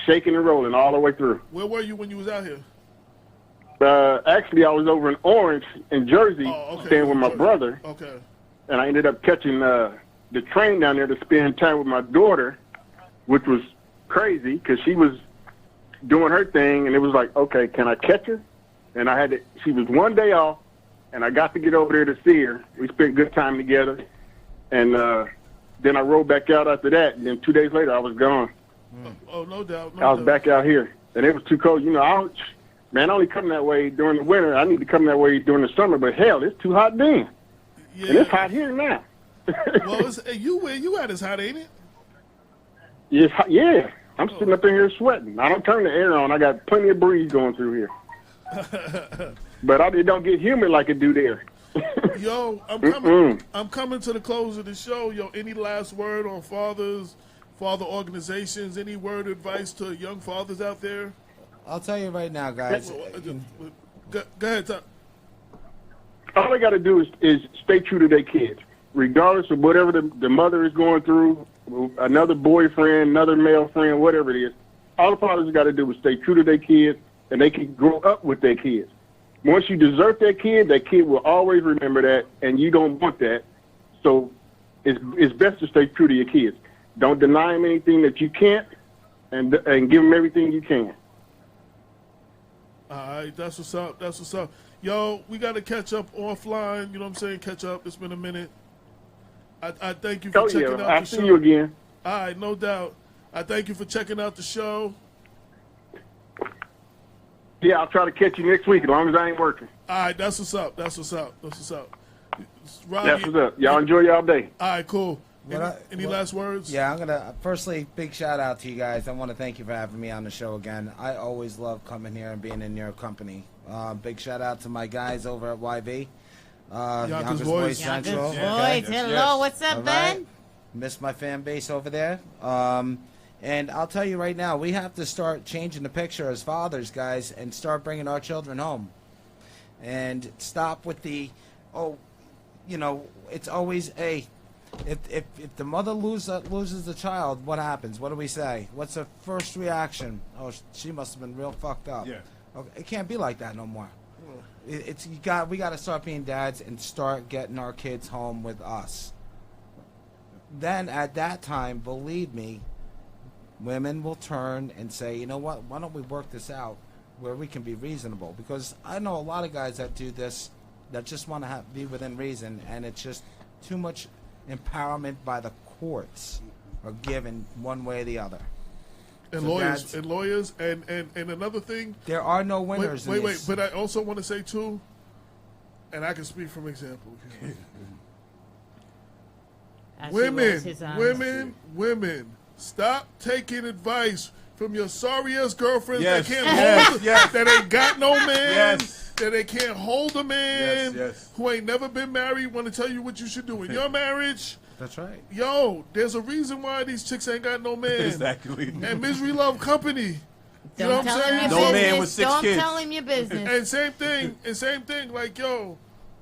shaking and rolling all the way through. Where were you when you was out here? Actually, I was over in Orange, in Jersey, staying with my brother. Okay. And I ended up catching the train down there to spend time with my daughter, which was crazy because she was doing her thing, and it was like, okay, can I catch her? And she was one day off, and I got to get over there to see her. We spent good time together. And then I rode back out after that, and then 2 days later, I was gone. Oh, no doubt. I was back out here, and it was too cold. I only come that way during the winter. I need to come that way during the summer, but hell, it's too hot then. Yeah. And it's hot here now. Well, where you at is hot, ain't it? It's hot, yeah. I'm sitting up in here sweating. I don't turn the air on. I got plenty of breeze going through here. But it don't get humid like it do there. Yo, I'm coming to the close of the show. Yo, any last word on father organizations? Any word of advice to young fathers out there? I'll tell you right now, guys. Go ahead, Tom. All they got to do is stay true to their kids, regardless of whatever the mother is going through, another boyfriend, another male friend, whatever it is. All the fathers got to do is stay true to their kids, and they can grow up with their kids. Once you desert that kid will always remember that, and you don't want that. So it's best to stay true to your kids. Don't deny them anything that you can't, and give them everything you can. All right, that's what's up. Yo, we got to catch up offline. You know what I'm saying? Catch up. It's been a minute. I thank you for checking out the show. I'll see you again. All right, no doubt. I thank you for checking out the show. Yeah, I'll try to catch you next week as long as I ain't working. All right, that's what's up. That's what's up. Rob, That's what's up. Y'all enjoy y'all day. All right, cool. Any last words? Yeah, I'm gonna firstly big shout out to you guys. I want to thank you for having me on the show again. I always love coming here and being in your company. Big shout out to my guys over at YV. Yonkers Boys Central. Yonkers Boys. Hello, what's up, Ben? Miss my fan base over there. And I'll tell you right now, we have to start changing the picture as fathers, guys, and start bringing our children home. And stop with the, it's always if the mother loses the child, what happens? What do we say? What's the first reaction? Oh, she must have been real fucked up. Yeah. Okay, it can't be like that no more. We got to start being dads and start getting our kids home with us. Then at that time, believe me, women will turn and say, you know what? Why don't we work this out where we can be reasonable? Because I know a lot of guys that do this that just want to be within reason, and it's just too much empowerment by the courts are given one way or the other. And so lawyers, and another thing. There are no winners. Wait. But I also want to say too, and I can speak from example. Women, stop taking advice from your sorry ass girlfriends that can't hold that ain't got no man, that they can't hold a man, who ain't never been married, want to tell you what you should do in your marriage. That's right. Yo, there's a reason why these chicks ain't got no man. Exactly. And misery love company. You know Don't what I'm saying? No man with 6 Don't kids. tell him your business. And same thing, like, yo,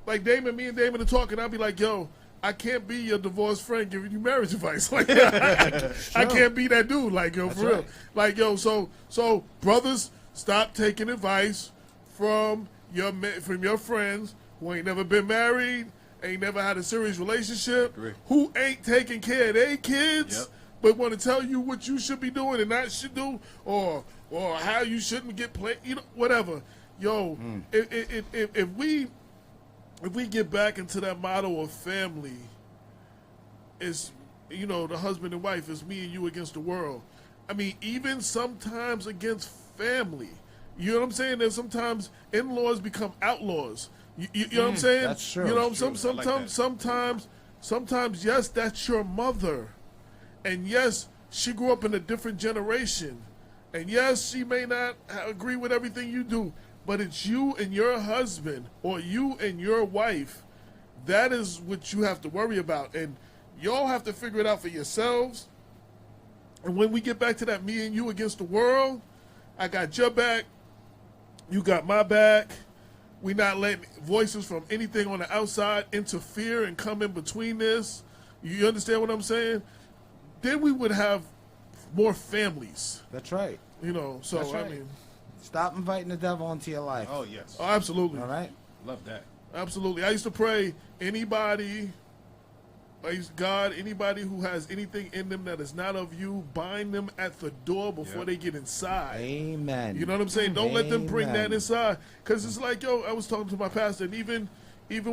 like me and Damon are talking, I'll be like, yo, I can't be your divorced friend giving you marriage advice. Like, I can't be that dude. Like, yo, for real. Like, yo, so brothers, stop taking advice from your friends who ain't never been married, ain't never had a serious relationship, who ain't taking care of their kids, but want to tell you what you should be doing and not should do, or how you shouldn't get played, whatever. Yo, if we get back into that motto of family, it's, the husband and wife, is me and you against the world. I mean, even sometimes against family. You know what I'm saying? There's sometimes in-laws become outlaws. You know what I'm saying? That's true. You know, sometimes, yes, that's your mother. And yes, she grew up in a different generation. And yes, she may not agree with everything you do. But it's you and your husband, or you and your wife. That is what you have to worry about. And y'all have to figure it out for yourselves. And when we get back to that me and you against the world, I got your back, you got my back. We're not letting voices from anything on the outside interfere and come in between this. You understand what I'm saying? Then we would have more families. That's right. So, That's right. I mean... Stop inviting the devil into your life. Oh, yes. Oh, absolutely. All right? Love that. Absolutely. I used to pray, anybody who has anything in them that is not of you, bind them at the door before they get inside. Amen. You know what I'm saying? Don't let them bring that inside. Because it's like, yo, I was talking to my pastor, and even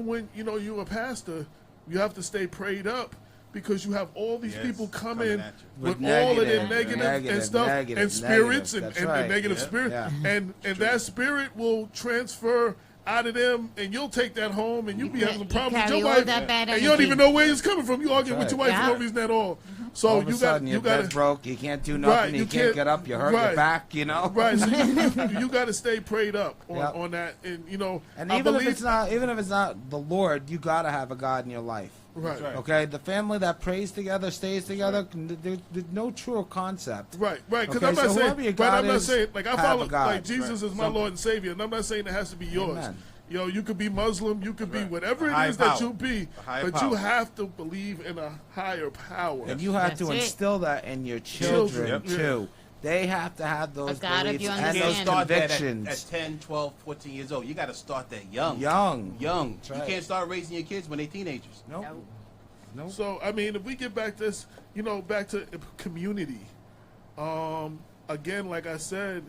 when, you're a pastor, you have to stay prayed up. Because you have all these people coming with all of their negative and stuff, and spirits and negative spirit, and that spirit will transfer out of them, and you'll take that home, and you'll be having a problem with your wife, and you don't even know where it's coming from. You arguing with your wife for no reason at all. So all of a sudden your bed's broke. You can't do nothing. You can't get up. You hurt your back. Right. So you got to stay prayed up on that, and And even if it's not the Lord, you got to have a God in your life. Right. Okay. The family that prays together, stays together. There's no truer concept. Right. Because I'm not saying like I follow like Jesus is my Lord and Savior, and I'm not saying it has to be yours. Amen. You could be Muslim, you could be whatever it is that you be, but you have to believe in a higher power. And you have to instill that in your children too. They have to have those beliefs and those convictions. At 10, 12, 14 years old. You got to start that young. Young. You can't start raising your kids when they're teenagers. Nope. So, I mean, if we get back this, back to community, again, like I said,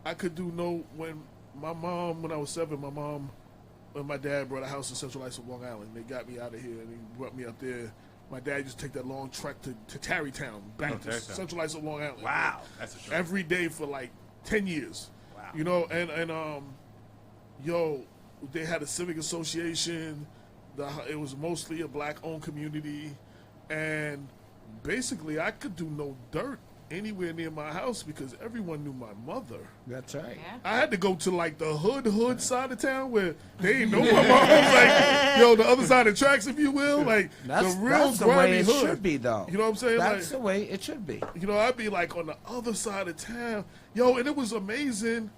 I could do when I was 7, when my dad brought a house in Central Islip, Long Island. They got me out of here, and he brought me up there. My dad used to take that long trek to Tarrytown, back to Central Islip, Long Island. Wow. That's a trek. Every day for like 10 years. Wow. You know, and yo, they had a civic association. It was mostly a black-owned community, and basically I could do no dirt anywhere near my house because everyone knew my mother. That's right. Yeah. I had to go to like the hood side of town where they didn't know my mom. Like, yo, the other side of the tracks, if you will, like That's the real the grimy way it hood. should be, though. You know what I'm saying? That's like, the way it should be. you know, I'd be like on the other side of town, yo, and it was amazing.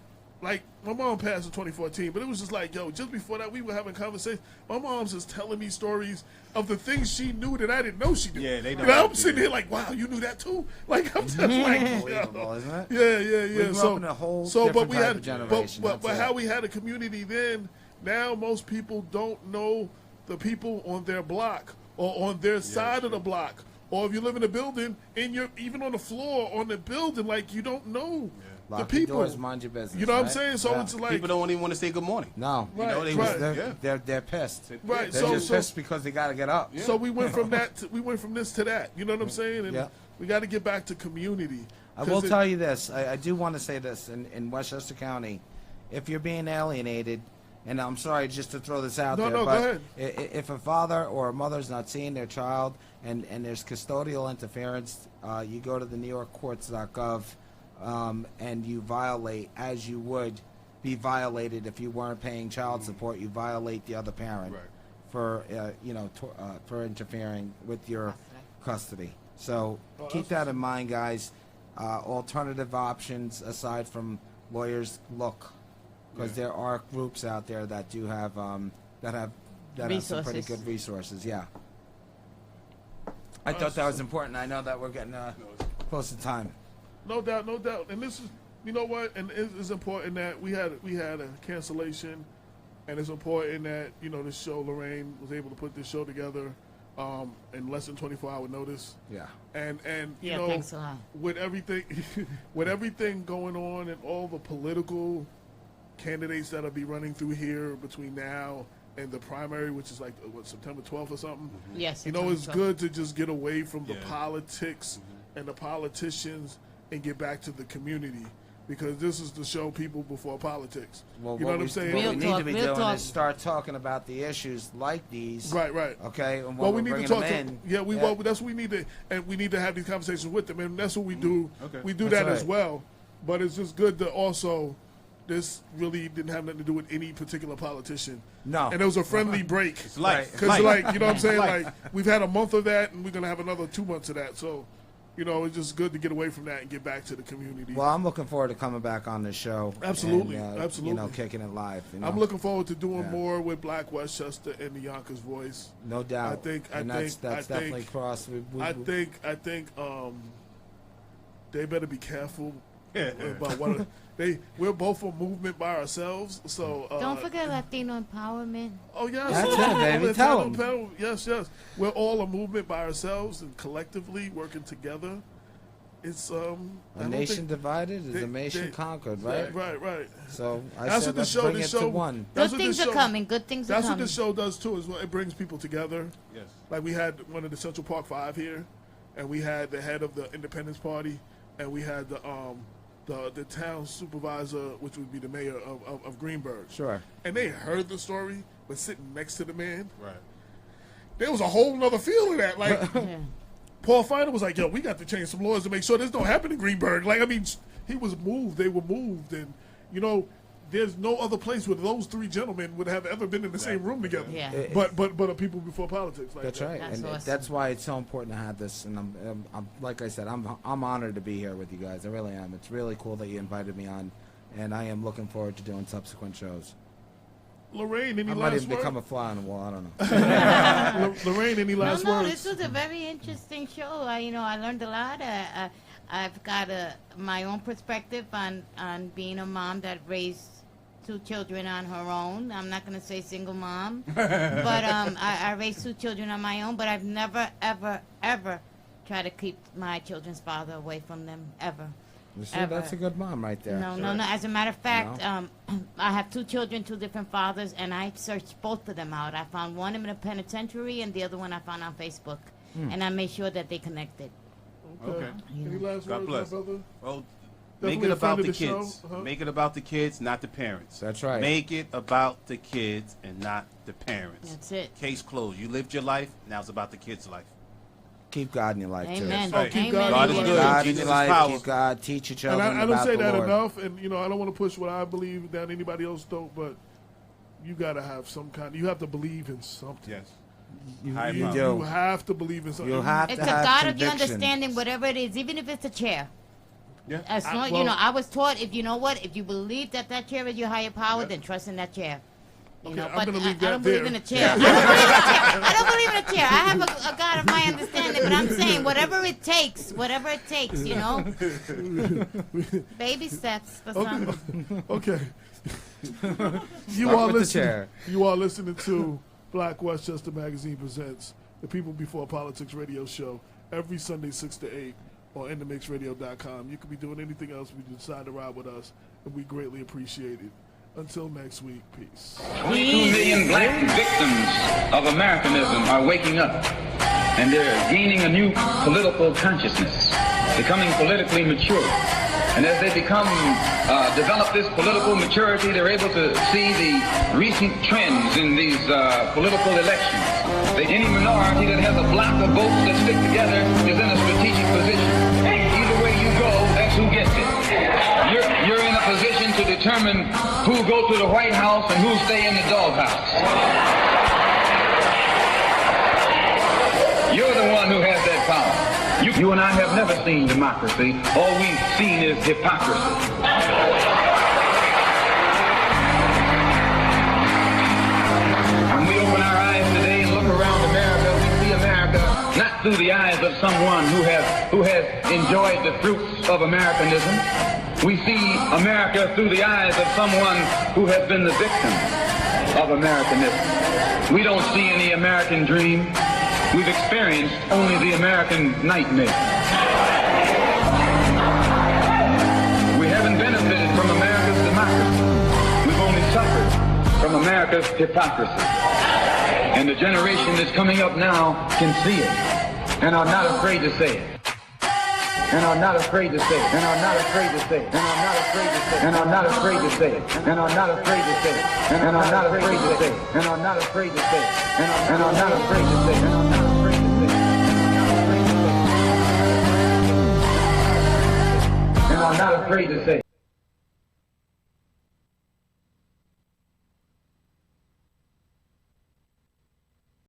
Like, my mom passed in 2014, but it was just like, yo, just before that, we were having conversations. My mom's just telling me stories of the things she knew that I didn't know she knew. Yeah, they know. You know, I'm sitting here like, wow, you knew that too? Like, I'm just like, Unbelievable, yo. isn't it? Yeah. We grew up in a whole but different we type had, of generation. but That's how it. we had a community then, now most people don't know the people on their block or on their side of the block. Or if you live in a building and you're even on the floor on the building, like, you don't know the Lock people. your doors, mind your business. You know what I'm right? saying? So Yeah. it's like, People don't even want to say good morning. No. You know, they Right, was, They're pissed. right. They're just pissed because they got to get up. So we went from that. We went from this to that. You know what I'm saying? And Yeah. we got to get back to community. I will tell you this. I do want to say this. In Westchester County, if you're being alienated, and I'm sorry just to throw this out No, there, no, go but ahead. if a father or a mother's not seeing their child and there's custodial interference, you go to the NewYorkCourts.gov and you violate, as you would be violated if you weren't paying child support. You violate the other parent for for interfering with your custody. So keep that in mind, guys. Alternative options aside from lawyers, look, because there are groups out there that do have that have some pretty good resources. Yeah. I thought that was important. I know that we're getting close to time. No doubt. And this is, you know what? And it's important that we had a cancellation, and it's important that this show, Lorraine was able to put this show together in less than 24-hour notice. Yeah. And thanks a lot. with everything going on and all the political candidates that'll be running through here between now and the primary, which is like September 12th or something. Yes. It's good to just get away from the politics and the politicians and get back to the community, because this is the show people before politics. Well, you know what I'm saying? What we need to be Real doing talk. is start talking about the issues like these. Right. Okay. And Well, when we we're need to bringing talk them to. in, Well, that's what we need to, and we need to have these conversations with them, and that's what we do. Okay. We do That's that as right. well, but it's just good to also. This really didn't have nothing to do with any particular politician. No. And it was a friendly break. It's life. Because, you know what I'm saying? Life. Like, we've had a month of that, and we're going to have another 2 months of that. So, it's just good to get away from that and get back to the community. well, I'm looking forward to coming back on this show. Absolutely, and, absolutely. Kicking it live. I'm looking forward to doing Yeah. more with Black Westchester and the Yonkers Voice. No doubt. I think that's definitely cross. I think they better be careful about what we're both a movement by ourselves. So Don't forget Latino empowerment. Oh yes, That's it, baby. Tell 'em. Yes. We're all a movement by ourselves and collectively working together. It's A nation divided is a nation conquered, right? Right. So That's said what let's bring it to one. That's Good what things this are show- coming. Good things are That's what coming. this show does too. Is it brings people together. Yes. Like we had one of the Central Park Five here, and we had the head of the Independence Party, and we had the town supervisor, which would be the mayor of Greenburgh. Sure. And they heard the story, but sitting next to the man, Right. there was a whole nother feel of that. Like Yeah. Paul Feiner was like, "Yo, we got to change some laws to make sure this don't happen in Greenburgh." Like, I mean, he was moved. They were moved, and there's no other place where those three gentlemen would have ever been in the same room together. Yeah. But people before politics. Like That's that. right, That's and awesome. that's why it's so important to have this. And I'm like I said, I'm honored to be here with you guys. I really am. It's really cool that you invited me on, and I am looking forward to doing subsequent shows. Lorraine, any I might last even word? become a fly on the wall. I don't know. Lorraine, any last No, words? this was a very interesting show. I learned a lot. I've got my own perspective on being a mom that raised 2 children on her own. I'm not going to say single mom, but I raised 2 children on my own. But I've never, ever, ever tried to keep my children's father away from them, ever. You see, Ever. that's a good mom right there. No. As a matter of fact, I have 2 children, 2 different fathers, and I searched both of them out. I found one in a penitentiary, and the other one I found on Facebook, and I made sure that they connected. Okay. Any last God words, bless. my brother? Well, Make it about the show. kids. Make it about the kids, not the parents. That's right. Make it about the kids and not the parents. That's it. Case closed. You lived your life. Now it's about the kids' life. Keep God in your life, Amen. too. Oh, keep Amen. God is in good. your life. God in Jesus your is life. powerful. Keep God. Teach your And children I don't about say the that Lord. enough, and I don't want to push what I believe down anybody else don't, but you gotta have some kind. You have to believe in something. Yes. You You do. have to believe in something. You have It's to a have God of your conviction. understanding, whatever it is, even if it's a chair. Yeah. As long, well- I was taught, if you know what, if you believe that chair is your higher power, then trust in that chair. You know, I'm but gonna leave I that don't believe there. in a chair. I don't believe in a chair. I have a God of my understanding, but I'm saying whatever it takes, you know. Baby steps for some. Okay. You Start are with the listening. chair. You are listening to Black Westchester Magazine presents the People Before Politics radio show every Sunday 6 to 8 on InTheMixRadio.com. You could be doing anything else, but you decide to ride with us, and we greatly appreciate it. Until next week, peace. 22 million black victims of Americanism are waking up, and they're gaining a new political consciousness, becoming politically mature. And as they develop this political maturity, they're able to see the recent trends in these political elections. Any minority that has a block of votes that stick together is in a strategic position. Either way you go, that's who gets it. You're in a position to determine who go to the White House and who stay in the doghouse. You're the one who has that power. You and I have never seen democracy. All we've seen is hypocrisy. When we open our eyes today and look around America, we see America not through the eyes of someone who has enjoyed the fruits of Americanism. We see America through the eyes of someone who has been the victim of Americanism. We don't see any American dream. We've experienced only the American nightmare. We haven't benefited from America's democracy. We've only suffered from America's hypocrisy. And the generation that's coming up now can see it and are not afraid to say it. And are not afraid to say it. And are not afraid to say it. And are not afraid to say it. And are not afraid to say it. And are not afraid to say it. And are not afraid to say it. And are not afraid to say it. And are not afraid to say it. And are not afraid to say it. And are not afraid to say it.